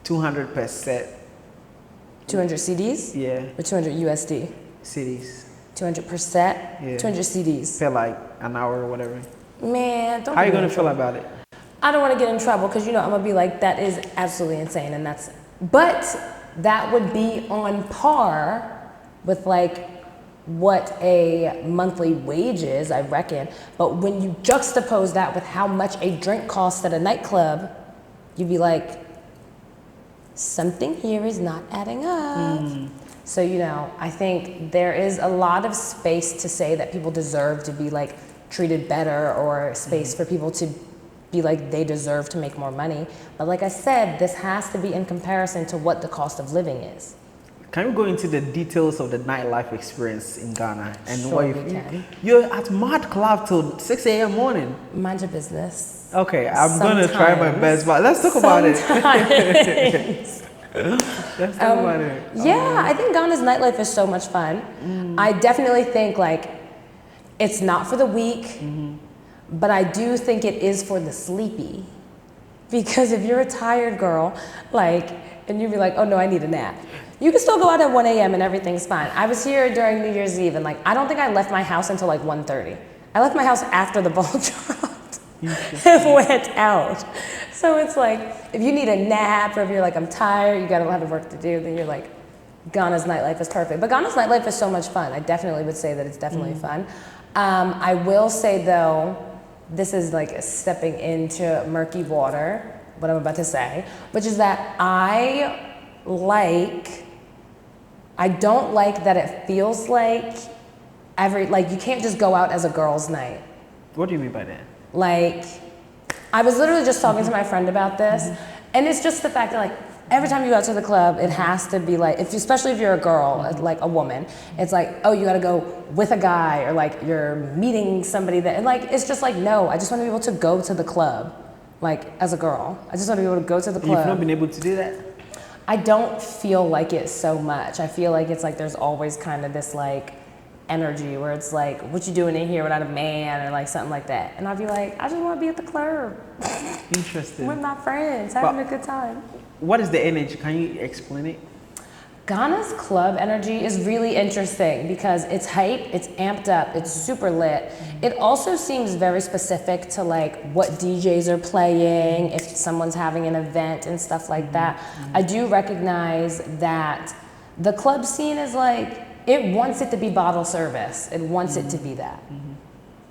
200 per set? 200 CDs? Yeah. Or 200 USD? CDs. 200 per set? Yeah. 200 CDs. Per like an hour or whatever. Man, don't. How are you gonna feel about it? I don't want to get in trouble because I'm gonna be like, that is absolutely insane, and but that would be on par with like what a monthly wage is, I reckon. But when you juxtapose that with how much a drink costs at a nightclub, you'd be like, something here is not adding up. So, I think there is a lot of space to say that people deserve to be like treated better, or space for people to be like they deserve to make more money. But like I said, this has to be in comparison to what the cost of living is. Can we go into the details of the nightlife experience in Ghana and Sure, what we can. You're at Mad Club till 6 a.m. morning? Mind your business. Okay, I'm gonna try my best, but let's talk about it. Let's talk about it. Yeah, I think Ghana's nightlife is so much fun. I definitely think like it's not for the weak, but I do think it is for the sleepy. Because if you're a tired girl, and you'd be like, oh no, I need a nap. You can still go out at 1 a.m. and everything's fine. I was here during New Year's Eve and I don't think I left my house until 1:30. I left my house after the ball dropped and went out. So it's like, if you need a nap or if you're like, I'm tired, you got a lot of work to do, then you're like, Ghana's nightlife is perfect. But Ghana's nightlife is so much fun. I definitely would say that it's definitely fun. I will say though, this is like stepping into murky water, what I'm about to say, which is that I don't like that it feels like you can't just go out as a girls' night. What do you mean by that? Like, I was literally just talking to my friend about this, and it's just the fact that like, every time you go out to the club, it has to be like, especially if you're a girl, like a woman, it's like, oh, you gotta go with a guy, or like you're meeting somebody that, and like, it's just like, no, I just wanna be able to go to the club, like as a girl. I just wanna be able to go to the club. You've not been able to do that? I don't feel like it so much. I feel like it's like there's always kind of this like energy where it's like, what you doing in here without a man, or like something like that. And I'd be like, I just wanna be at the club. Interesting. With my friends, having a good time. What is the energy? Can you explain it? Ghana's club energy is really interesting because it's hype, it's amped up, it's super lit. It also seems very specific to like what DJs are playing, if someone's having an event and stuff like that. I do recognize that the club scene is like, it wants it to be bottle service. It wants it to be that.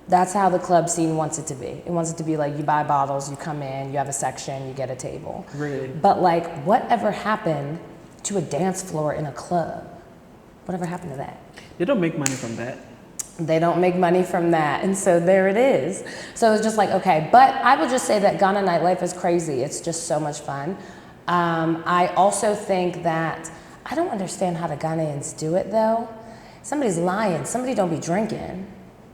That's how the club scene wants it to be. It wants it to be like, you buy bottles, you come in, you have a section, you get a table. Really? But like, whatever happened to a dance floor in a club? Whatever happened to that? They don't make money from that. They don't make money from that, and so there it is. So it's just like, okay, but I would just say that Ghana nightlife is crazy. It's just so much fun. I also think that, I don't understand how the Ghanaians do it though. Somebody's lying, somebody don't be drinking.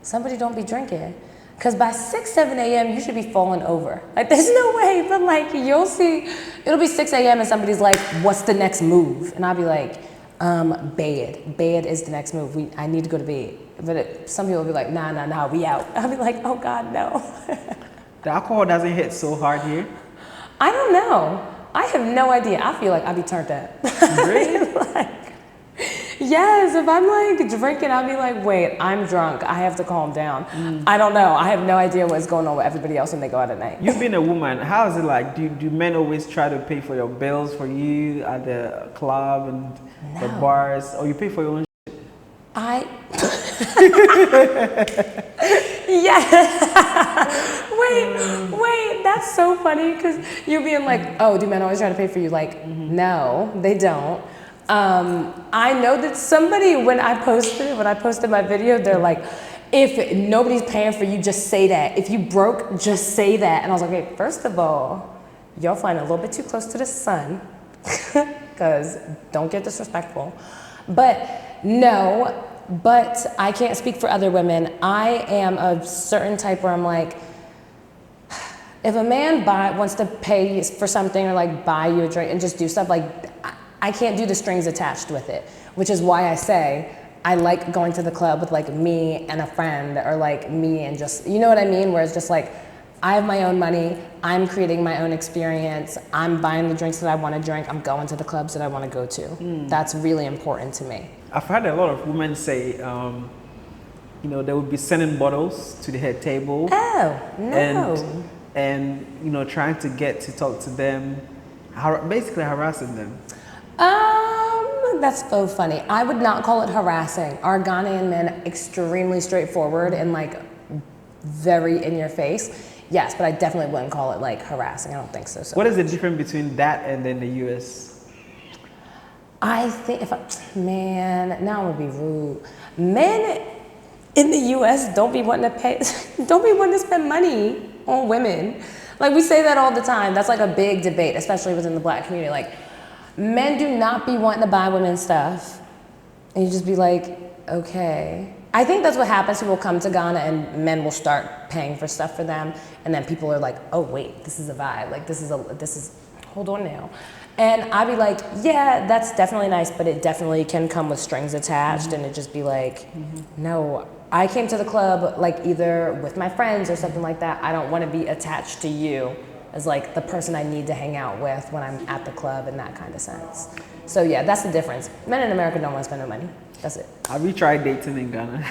Somebody don't be drinking. Because by 6, 7 a.m., you should be falling over. Like, there's no way, but like, you'll see, it'll be 6 a.m. and somebody's like, what's the next move? And I'll be like, bed. Bed is the next move. I need to go to bed. But some people will be like, nah, we out. I'll be like, oh God, no. The alcohol doesn't hit so hard here? I don't know. I have no idea. I feel like I'll be turned up. Really? Like, yes, if I'm like drinking, I'll be like, wait, I'm drunk. I have to calm down. I don't know. I have no idea what's going on with everybody else when they go out at night. You've been a woman. How is it like? Do men always try to pay for your bills for you at the club and the bars? Or you pay for your own shit? Yeah. Wait, that's so funny because you being like, oh, do men always try to pay for you? Like, no, they don't. I know that somebody, when I posted my video, they're like, if nobody's paying for you, just say that. If you broke, just say that. And I was like, okay, first of all, y'all flying a little bit too close to the sun, because don't get disrespectful. But no, but I can't speak for other women. I am a certain type where I'm like, if a man wants to pay for something or like buy you a drink and just do stuff, like I can't do the strings attached with it, which is why I say I like going to the club with like me and a friend, or like me and just, you know what I mean? Where it's just like, I have my own money, I'm creating my own experience, I'm buying the drinks that I want to drink, I'm going to the clubs that I want to go to. That's really important to me. I've heard a lot of women say, you know, they would be sending bottles to the head table. Oh, no. And you know, trying to get to talk to them, basically harassing them. That's so funny. I would not call it harassing. Our Ghanaian men, extremely straightforward and like very in your face. Yes, but I definitely wouldn't call it like harassing. I don't think so. What is the difference between that and then the US? I think man, now I'm gonna be rude. Men in the US don't be wanting to spend money on women. Like, we say that all the time. That's like a big debate, especially within the Black community. Like, men do not be wanting to buy women stuff. And you just be like, okay. I think that's what happens. People come to Ghana and men will start paying for stuff for them. And then people are like, oh wait, this is a vibe. Like, this is, hold on now. And I'd be like, yeah, that's definitely nice, but it definitely can come with strings attached. And it just be like, no, I came to the club like either with my friends or something like that. I don't want to be attached to you as like the person I need to hang out with when I'm at the club, in that kind of sense. So yeah, that's the difference. Men in America don't want to spend their money. That's it. Have you tried dating in Ghana?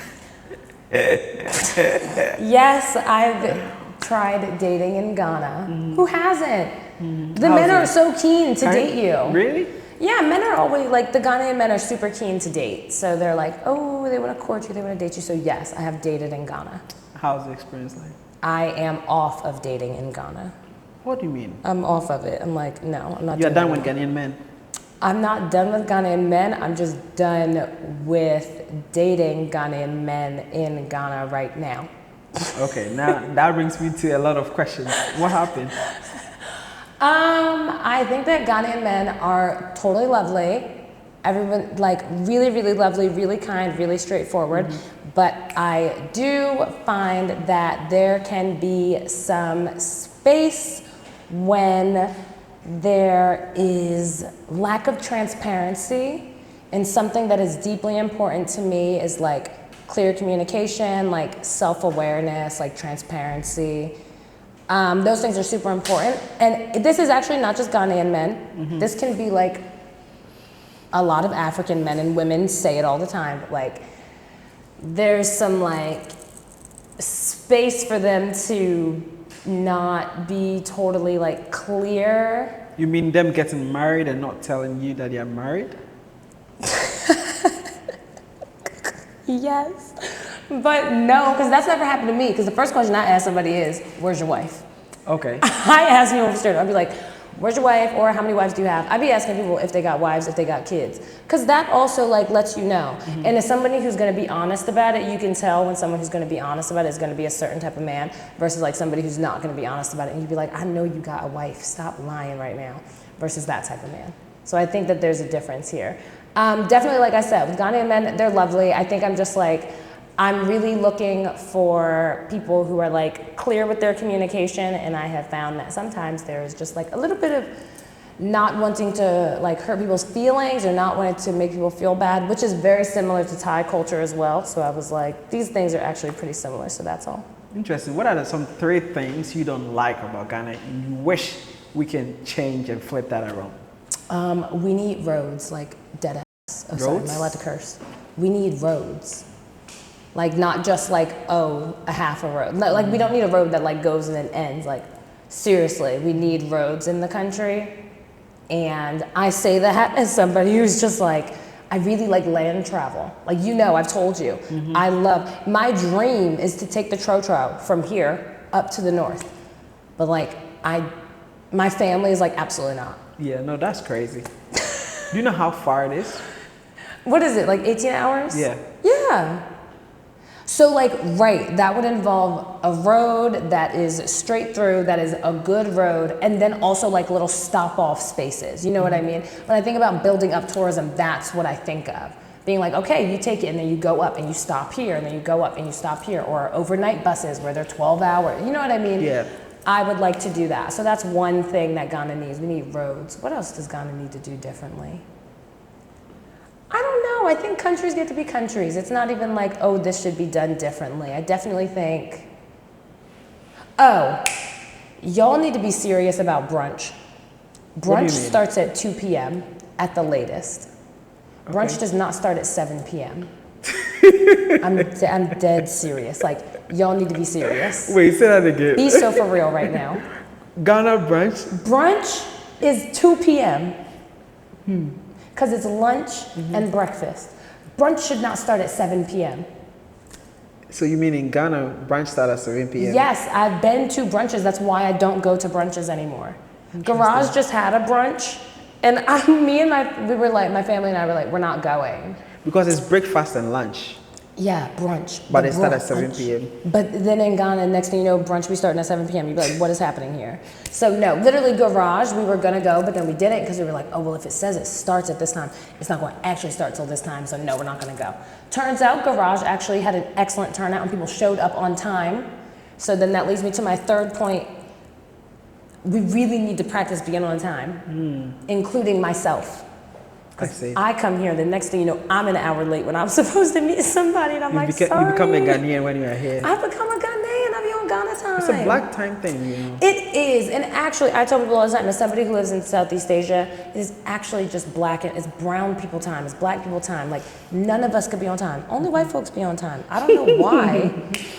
Yes, I've tried dating in Ghana. Who hasn't? The men are so keen to date you. Really? Yeah, men are always like, the Ghanaian men are super keen to date. So they're like, oh, they want to court you, they want to date you. So yes, I have dated in Ghana. How's the experience like? I am off of dating in Ghana. What do you mean? I'm off of it. I'm like, no, I'm not You're doing done it with anymore. Ghanaian men? I'm not done with Ghanaian men. I'm just done with dating Ghanaian men in Ghana right now. Okay, now that brings me to a lot of questions. What happened? I think that Ghanaian men are totally lovely. Everyone, like, really, really lovely, really kind, really straightforward. But I do find that there can be some space when there is lack of transparency, and something that is deeply important to me is like clear communication, like self-awareness, like transparency. Those things are super important. And this is actually not just Ghanaian men. This can be like a lot of African men and women say it all the time. Like, there's some like space for them to not be totally like clear. You mean them getting married and not telling you that they're married? Yes, but no, because that's never happened to me. Because the first question I ask somebody is, where's your wife? Okay. I ask people straight. I'll be like, where's your wife? Or how many wives do you have? I'd be asking people if they got wives, if they got kids. Because that also like lets you know. And as somebody who's going to be honest about it, you can tell when someone who's going to be honest about it is going to be a certain type of man versus like somebody who's not going to be honest about it. And you'd be like, I know you got a wife. Stop lying right now. Versus that type of man. So I think that there's a difference here. Definitely, like I said, with Ghanaian men, they're lovely. I think I'm just like, I'm really looking for people who are like clear with their communication, and I have found that sometimes there is just like a little bit of not wanting to like hurt people's feelings or not wanting to make people feel bad, which is very similar to Thai culture as well. So I was like, these things are actually pretty similar, so that's all. Interesting. What are some 3 things you don't like about Ghana and you wish we can change and flip that around? We need roads, like dead ass. Oh, sorry, am I allowed to curse? We need roads. Like, not just like, oh, a half a road. Like, we don't need a road that like goes and then ends. Like, seriously, we need roads in the country. And I say that as somebody who's just like, I really like land travel. Like, you know, I've told you, I love, my dream is to take the Trotro from here up to the north. But like, my family is like, absolutely not. Yeah, no, that's crazy. Do you know how far it is? What is it, like 18 hours? Yeah. Yeah. So like, right, that would involve a road that is straight through, that is a good road, and then also like little stop-off spaces. You know what I mean? When I think about building up tourism, that's what I think of. Being like, okay, you take it and then you go up and you stop here and then you go up and you stop here, or overnight buses where they're 12 hours. You know what I mean? Yeah. I would like to do that. So that's one thing that Ghana needs. We need roads. What else does Ghana need to do differently? I don't know. I think countries get to be countries. It's not even like, oh, this should be done differently. I definitely think, oh, y'all need to be serious about brunch. Brunch starts at 2 p.m. at the latest. Brunch does not start at 7 p.m. I'm dead serious. Like, y'all need to be serious. Wait, say that again. Be so for real right now. Ghana brunch? Brunch is 2 p.m. Because it's lunch and breakfast. Brunch should not start at 7 p.m. So you mean in Ghana, brunch starts at 7 p.m.? Yes, I've been to brunches. That's why I don't go to brunches anymore. Garage just had a brunch, and my family and I were like, we're not going. Because it's breakfast and lunch. Yeah, brunch. But it starts at 7 p.m. But then in Ghana, next thing you know, brunch be starting at 7 p.m. You'd be like, what is happening here? So no, literally Garage, we were gonna go, but then we didn't because we were like, oh, well, if it says it starts at this time, it's not going to actually start till this time, so no, we're not gonna go. Turns out Garage actually had an excellent turnout and people showed up on time. So then that leads me to my third point. We really need to practice being on time, including myself. I see. I come here, the next thing you know, I'm an hour late when I'm supposed to meet somebody, and I'm You sorry. become a Ghanaian when you are here. I've become a Ghanaian, I be on Ghana time. It's a black time thing, you know. It is, and actually, I tell people all the time, as somebody who lives in Southeast Asia, it is actually just black, and it's brown people time, it's black people time. Like, none of us could be on time. Only white folks be on time. I don't know why.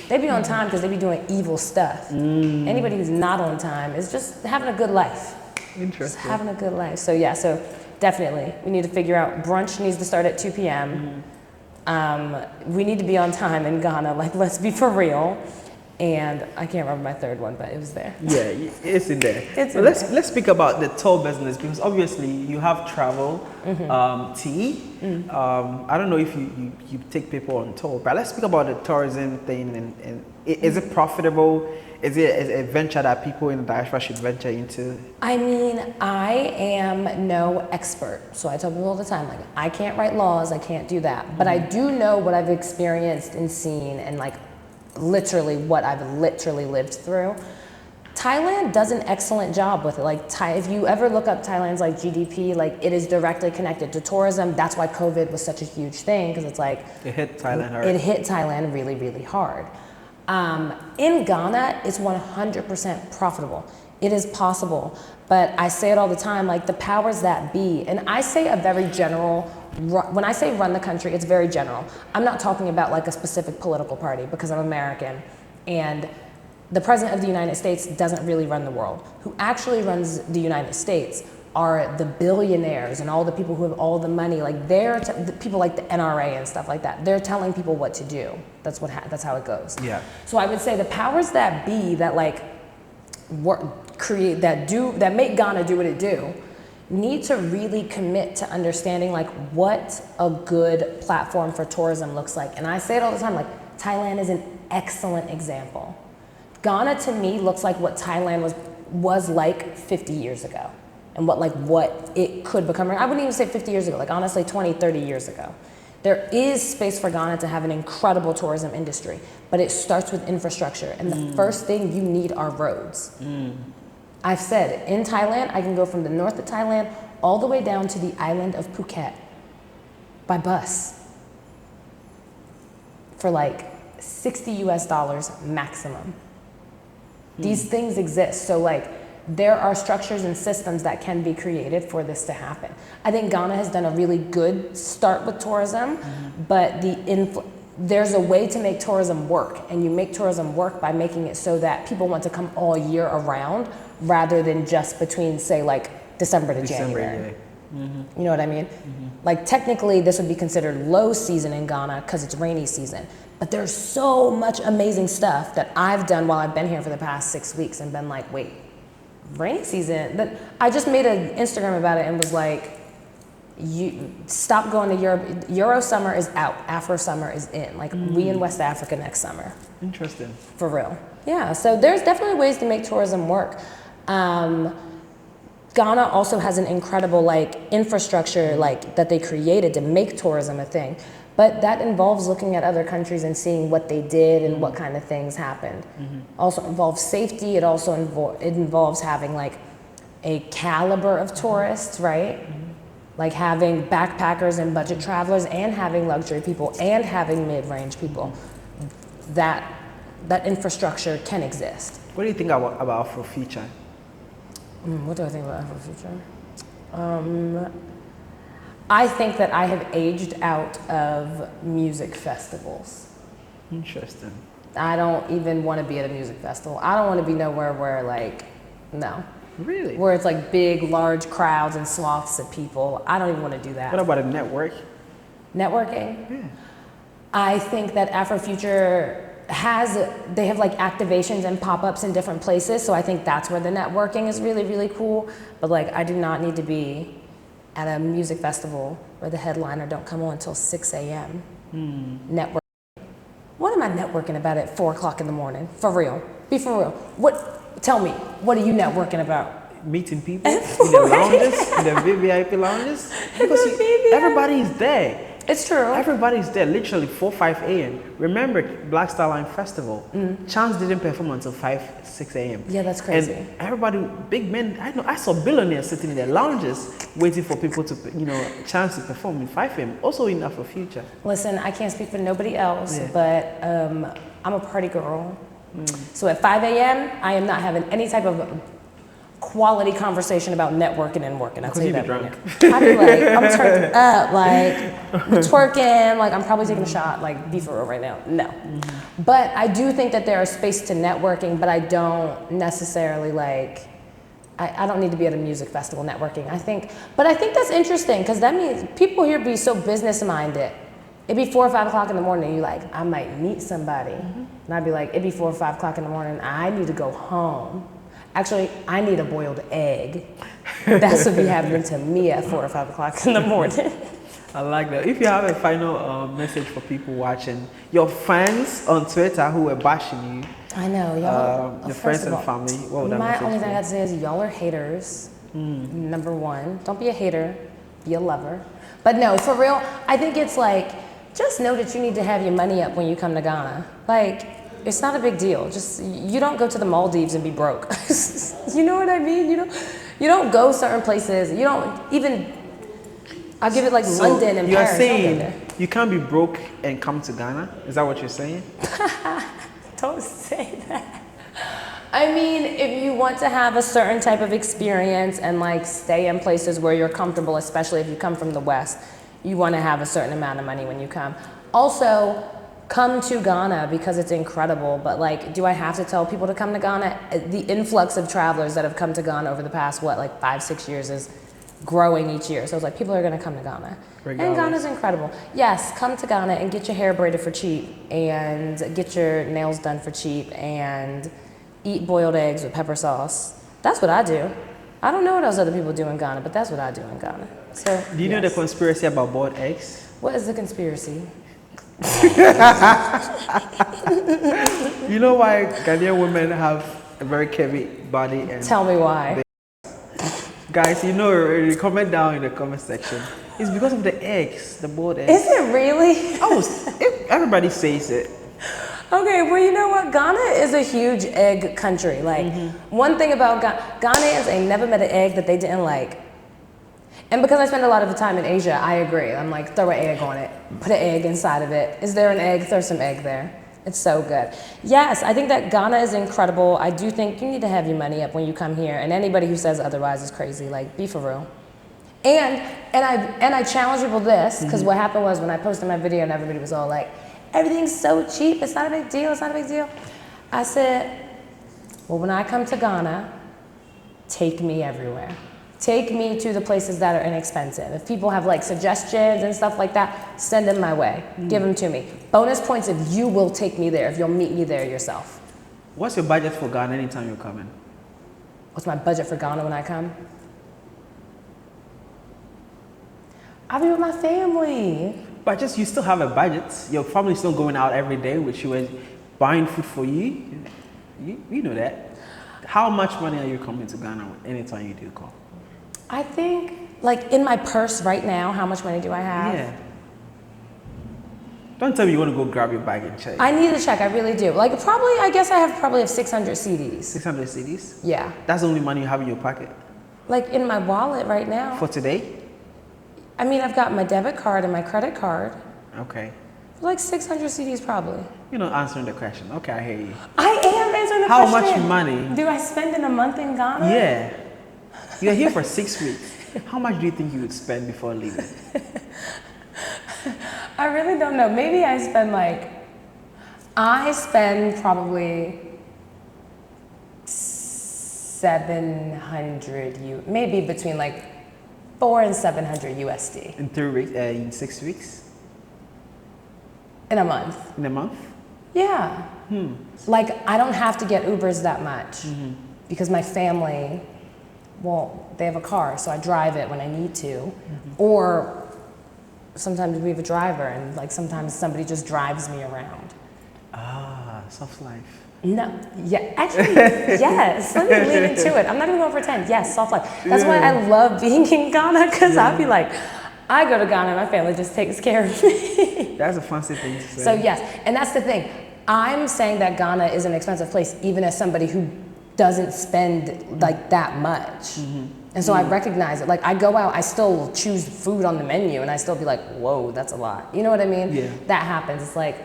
They be on time because they be doing evil stuff. Anybody who's not on time is just having a good life. Interesting. Just having a good life. So yeah, so definitely. We need to figure out, brunch needs to start at 2 p.m. We need to be on time in Ghana, like, let's be for real. And I can't remember my third one, but it was there. Yeah, it's in there. Let's speak about the tour business, because obviously you have travel, tea. I don't know if you take people on tour, but let's speak about the tourism thing. And is it profitable? Is it a venture that people in the diaspora should venture into? I mean, I am no expert. So I tell people all the time, like, I can't write laws, I can't do that. But I do know what I've experienced and seen, and like literally what I've literally lived through. Thailand does an excellent job with it. Like, if you ever look up Thailand's like GDP, like it is directly connected to tourism. That's why COVID was such a huge thing, because it's like it hit Thailand hard. It hit Thailand really, really hard. In Ghana, it's 100% profitable. It is possible, but I say it all the time, like the powers that be, and I say a very general, when I say run the country, it's very general. I'm not talking about like a specific political party, because I'm American, and the President of the United States doesn't really run the world. Who actually runs the United States are the billionaires and all the people who have all the money. Like the people like the NRA and stuff like that. They're telling people what to do. That's how it goes. Yeah. So I would say the powers that be that like that make Ghana do what it do need to really commit to understanding like what a good platform for tourism looks like. And I say it all the time, like Thailand is an excellent example. Ghana to me looks like what Thailand was like 50 years ago. And what it could become. I wouldn't even say 50 years ago, like honestly 20, 30 years ago. There is space for Ghana to have an incredible tourism industry, but it starts with infrastructure. And the first thing you need are roads. I've said, in Thailand, I can go from the north of Thailand all the way down to the island of Phuket by bus for like $60 US maximum. These things exist. So like, there are structures and systems that can be created for this to happen. I think Ghana has done a really good start with tourism, but there's a way to make tourism work, and you make tourism work by making it so that people want to come all year around rather than just between, say, like December to January. You know what I mean? Like technically this would be considered low season in Ghana because it's rainy season, but there's so much amazing stuff that I've done while I've been here for the past 6 weeks and been like, wait, rainy season? I just made an Instagram about it and was like, you stop going to Europe. Euro summer is out. Afro summer is in. Like we in West Africa next summer. Interesting. For real. Yeah. So there's definitely ways to make tourism work. Ghana also has an incredible like infrastructure like that they created to make tourism a thing. But that involves looking at other countries and seeing what they did and what kind of things happened. Also involves safety. It also involves having like a caliber of tourists, right? Like having backpackers and budget travelers, and having luxury people, and having mid-range people. That infrastructure can exist. What do you think about Afrofuture? What do I think about Afrofuture? I think that I have aged out of music festivals. Interesting. I don't even want to be at a music festival. I don't want to be nowhere where like, no. Really? Where it's like big, large crowds and swaths of people. I don't even want to do that. What about a network? Networking? Yeah. I think that Afrofuture they have like activations and pop-ups in different places. So I think that's where the networking is really, really cool. But like, I do not need to be at a music festival where the headliner don't come on until 6 a.m. Networking. What am I networking about at 4 o'clock in the morning? For real. Be for real. Tell me, what are you networking about? Meeting people in the lounges, in the VIP lounges. Because everybody is there. It's true. Everybody's there, literally 4, 5 a.m. Remember Black Star Line Festival? Chance didn't perform until 5, 6 a.m. Yeah, that's crazy. And everybody, big men, I saw billionaires sitting in their lounges waiting for people to, Chance to perform in 5 a.m. Also in Afrofuture. Listen, I can't speak for nobody else, but I'm a party girl. So at 5 a.m., I am not having any type of quality conversation about networking and working. I'll tell you that. Drunk. I be like, I'm turned up, like twerking, like I'm probably taking a shot, like be for real right now. No. But I do think that there is space to networking, but I don't necessarily like I don't need to be at a music festival networking. But I think that's interesting because that means people here be so business minded. It'd be 4 or 5 o'clock in the morning. You like, I might meet somebody, and I'd be like, it'd be 4 or 5 o'clock in the morning. I need to go home. Actually, I need a boiled egg. That's what be happening to me at 4 or 5 o'clock in the morning. I like that. If you have a final message for people watching, your friends on Twitter who were bashing you, I know, y'all. your friends and family, what would that My message only thing I be? got to say is y'all are haters. Number one, don't be a hater, be a lover. But no, for real, I think it's like, just know that you need to have your money up when you come to Ghana. Like, it's not a big deal. Just, you don't go to the Maldives and be broke. You know what I mean? You don't go certain places. You don't even, I'll give it like London and you are Paris. saying you can't be broke and come to Ghana? Is that what you're saying? Don't say that. I mean, if you want to have a certain type of experience and like stay in places where you're comfortable, especially if you come from the West, you want to have a certain amount of money when you come. Also, come to Ghana because it's incredible, but like, do I have to tell people to come to Ghana? The influx of travelers that have come to Ghana over the past, 5-6 years is growing each year. So it's like, people are gonna come to Ghana. Regardless. And Ghana's incredible. Yes, come to Ghana and get your hair braided for cheap and get your nails done for cheap and eat boiled eggs with pepper sauce. That's what I do. I don't know what else other people do in Ghana, but that's what I do in Ghana. So, Do you know the yes. conspiracy about boiled eggs? What is the conspiracy? You know why Ghanaian women have a very curvy body? And Tell me why. guys, comment down in the comment section. It's because of the eggs, the boiled eggs. Is it really? Everybody says it. Okay, well, you know what? Ghana is a huge egg country. Like, one thing about Ghanaians ain't never met an egg that they didn't like. And because I spend a lot of the time in Asia, I agree. I'm like, throw an egg on it, put an egg inside of it. Is there an egg? Throw some egg there. It's so good. Yes, I think that Ghana is incredible. I do think you need to have your money up when you come here, and anybody who says otherwise is crazy. Like, be for real. And I challenge people this, because what happened was when I posted my video and everybody was all like, everything's so cheap, it's not a big deal, it's not a big deal. I said, well, when I come to Ghana, take me everywhere. Take me to the places that are inexpensive. If people have like suggestions and stuff like that, send them my way. Give them to me. Bonus points if you will take me there, if you'll meet me there yourself. What's your budget for Ghana anytime you're coming? What's my budget for Ghana when I come? I'll be with my family. But you still have a budget. Your family's still going out every day with you and buying food for you. You know that. How much money are you coming to Ghana anytime you do come? I think, like in my purse right now, how much money do I have? Yeah. Don't tell me you want to go grab your bag and check. I need to check, I really do. Like I guess I have 600 CDs. 600 CDs? Yeah. That's the only money you have in your pocket? Like in my wallet right now. For today? I mean, I've got my debit card and my credit card. Okay. Like 600 CDs probably. You're not answering the question. Okay, I hear you. I am answering the How question. much money? Do I spend in a month in Ghana? Yeah. You're here for 6 weeks. How much do you think you would spend before leaving? I really don't know. Maybe I spend probably 700 maybe between like 400 and 700 USD. In 3 weeks, in 6 weeks? In a month. In a month? Yeah. Like I don't have to get Ubers that much because my family, well, they have a car, so I drive it when I need to. Or sometimes we have a driver and like sometimes somebody just drives me around. Ah, soft life. No, yeah, actually, yes. Let me lean into it. I'm not even going to pretend. Yes, soft life. That's why I love being in Ghana, because I'll be like, I go to Ghana and my family just takes care of me. That's a fancy thing to say. So yes, and that's the thing. I'm saying that Ghana is an expensive place, even as somebody who doesn't spend like that much. And so I recognize it. Like I go out, I still choose food on the menu and I still be like, whoa, that's a lot. You know what I mean? Yeah. That happens. It's like,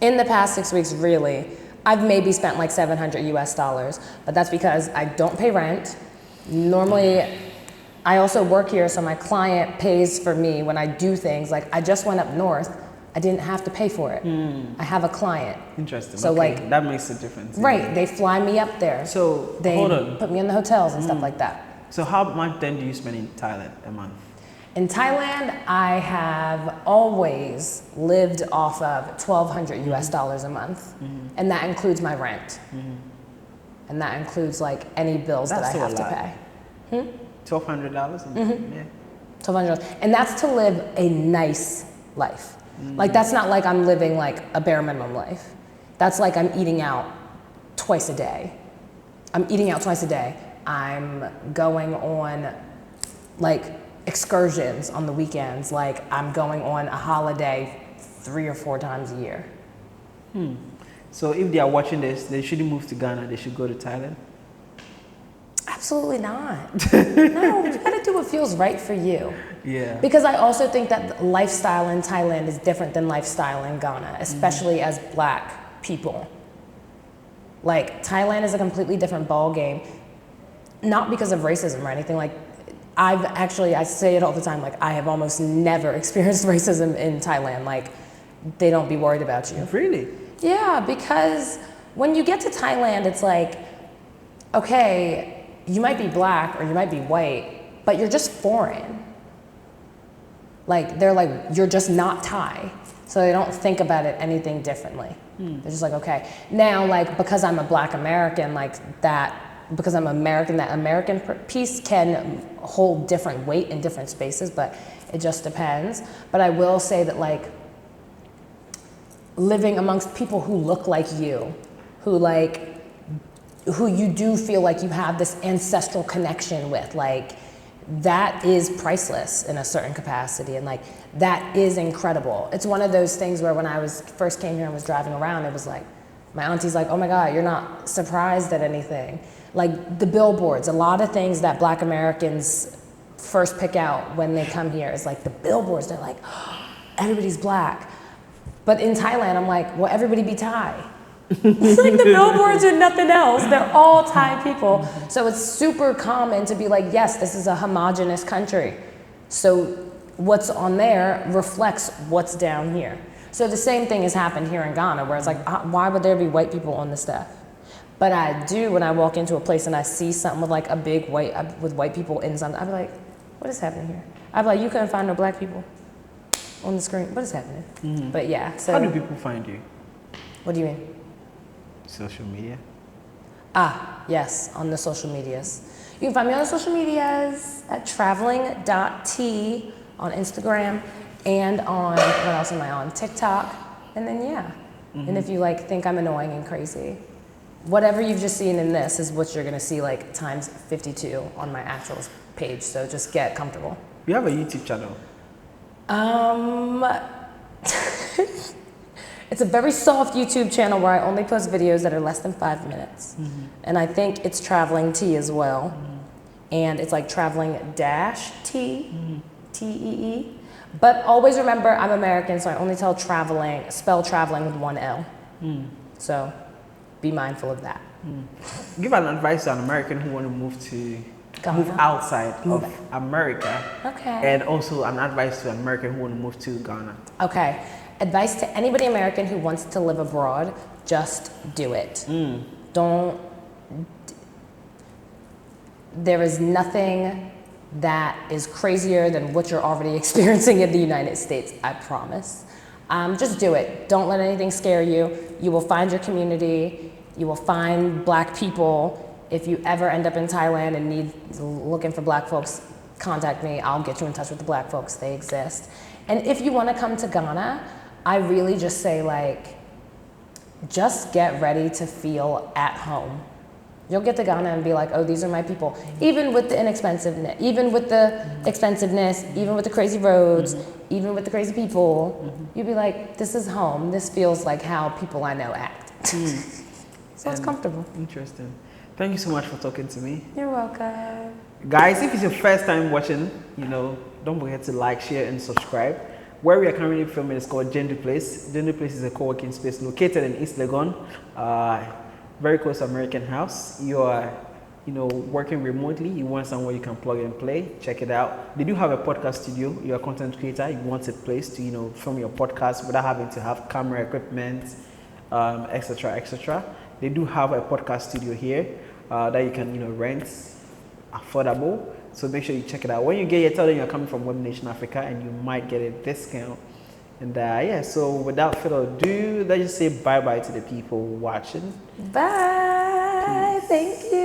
in the past 6 weeks, really, I've maybe spent like $700 US, but that's because I don't pay rent. Normally, I also work here, so my client pays for me when I do things. Like I just went up north I didn't have to pay for it. I have a client. Interesting. So, okay. like, that makes a difference. Right, they fly me up there. So They hold on. put me in the hotels and stuff like that. So how much then do you spend in Thailand a month? In Thailand, I have always lived off of 1,200 US dollars a month. And that includes my rent. And that includes like any bills That's that I still a have to lot. pay. $1,200? Yeah. 1,200. And that's to live a nice life. Like, that's not like I'm living like a bare minimum life. That's like I'm eating out twice a day. I'm eating out twice a day. I'm going on like excursions on the weekends. Like, I'm going on a holiday 3 or 4 times a year. So if they are watching this, they shouldn't move to Ghana. They should go to Thailand. Absolutely not. No, you gotta do what feels right for you. Yeah. Because I also think that lifestyle in Thailand is different than lifestyle in Ghana, especially as black people. Like, Thailand is a completely different ball game, not because of racism or anything. Like, I say it all the time, like, I have almost never experienced racism in Thailand. Like, they don't be worried about you. Really? Yeah, because when you get to Thailand, it's like, okay, you might be black or you might be white, but you're just foreign. Like, they're like, you're just not Thai. So they don't think about it anything differently. They're just like, okay. Now, like, because I'm a black American, like that, because I'm American, that American piece can hold different weight in different spaces, but it just depends. But I will say that, like, living amongst people who look like you, who you do feel like you have this ancestral connection with, like, that is priceless in a certain capacity, and like, that is incredible. It's one of those things where when I first came here and was driving around, it was like, my auntie's like, oh my God, you're not surprised at anything. Like, the billboards, a lot of things that black Americans first pick out when they come here is like the billboards. They're like, oh, everybody's black. But in Thailand, I'm like, well, everybody be Thai. It's like the billboards are nothing else. They're all Thai people. So it's super common to be like, yes, this is a homogenous country. So what's on there reflects what's down here. So the same thing has happened here in Ghana, where it's like, why would there be white people on the stuff? But I do, when I walk into a place and I see something with like a big with white people in something, I'd be like, what is happening here? I'd be like, you couldn't find no black people on the screen. What is happening? But yeah, so. How do people find you? What do you mean? Social media? Yes, on the social medias. You can find me on the social medias at traveling.t on Instagram and on, what else am I on? TikTok. And then, yeah. And if you like think I'm annoying and crazy, whatever you've just seen in this is what you're gonna see like times 52 on my actual page. So just get comfortable. You have a YouTube channel? It's a very soft YouTube channel where I only post videos that are less than 5 minutes. And I think it's Traveling T as well. And it's like Traveling T, T-E-E. But always remember, I'm American, so I only spell traveling with 1 L. So be mindful of that. Give an advice to an American who want to move outside of America. Okay. And also an advice to an American who want to move to Ghana. Okay. Advice to anybody American who wants to live abroad, just do it. There is nothing that is crazier than what you're already experiencing in the United States, I promise. Just do it. Don't let anything scare you. You will find your community. You will find black people. If you ever end up in Thailand and looking for black folks, contact me. I'll get you in touch with the black folks. They exist. And if you want to come to Ghana, I really just say, like, just get ready to feel at home. You'll get to Ghana and be like, oh, these are my people. Even with the inexpensiveness, even with the expensiveness, even with the crazy roads, even with the crazy people, you'll be like, this is home. This feels like how people I know act. So it's comfortable. Interesting. Thank you so much for talking to me. You're welcome. Guys, if it's your first time watching, don't forget to like, share, and subscribe. Where we are currently filming is called Gender Place. Gender Place is a co-working space located in East Legon, very close to American House. You are working remotely, you want somewhere you can plug and play, check it out. They do have a podcast studio. You're a content creator, you want a place to, film your podcast without having to have camera equipment, etc., etc. They do have a podcast studio here that you can, rent, affordable. So make sure you check it out. When you get here, tell them you're coming from Web Nation Africa and you might get a discount. And so without further ado, let's just say bye-bye to the people watching. Bye. Peace. Thank you.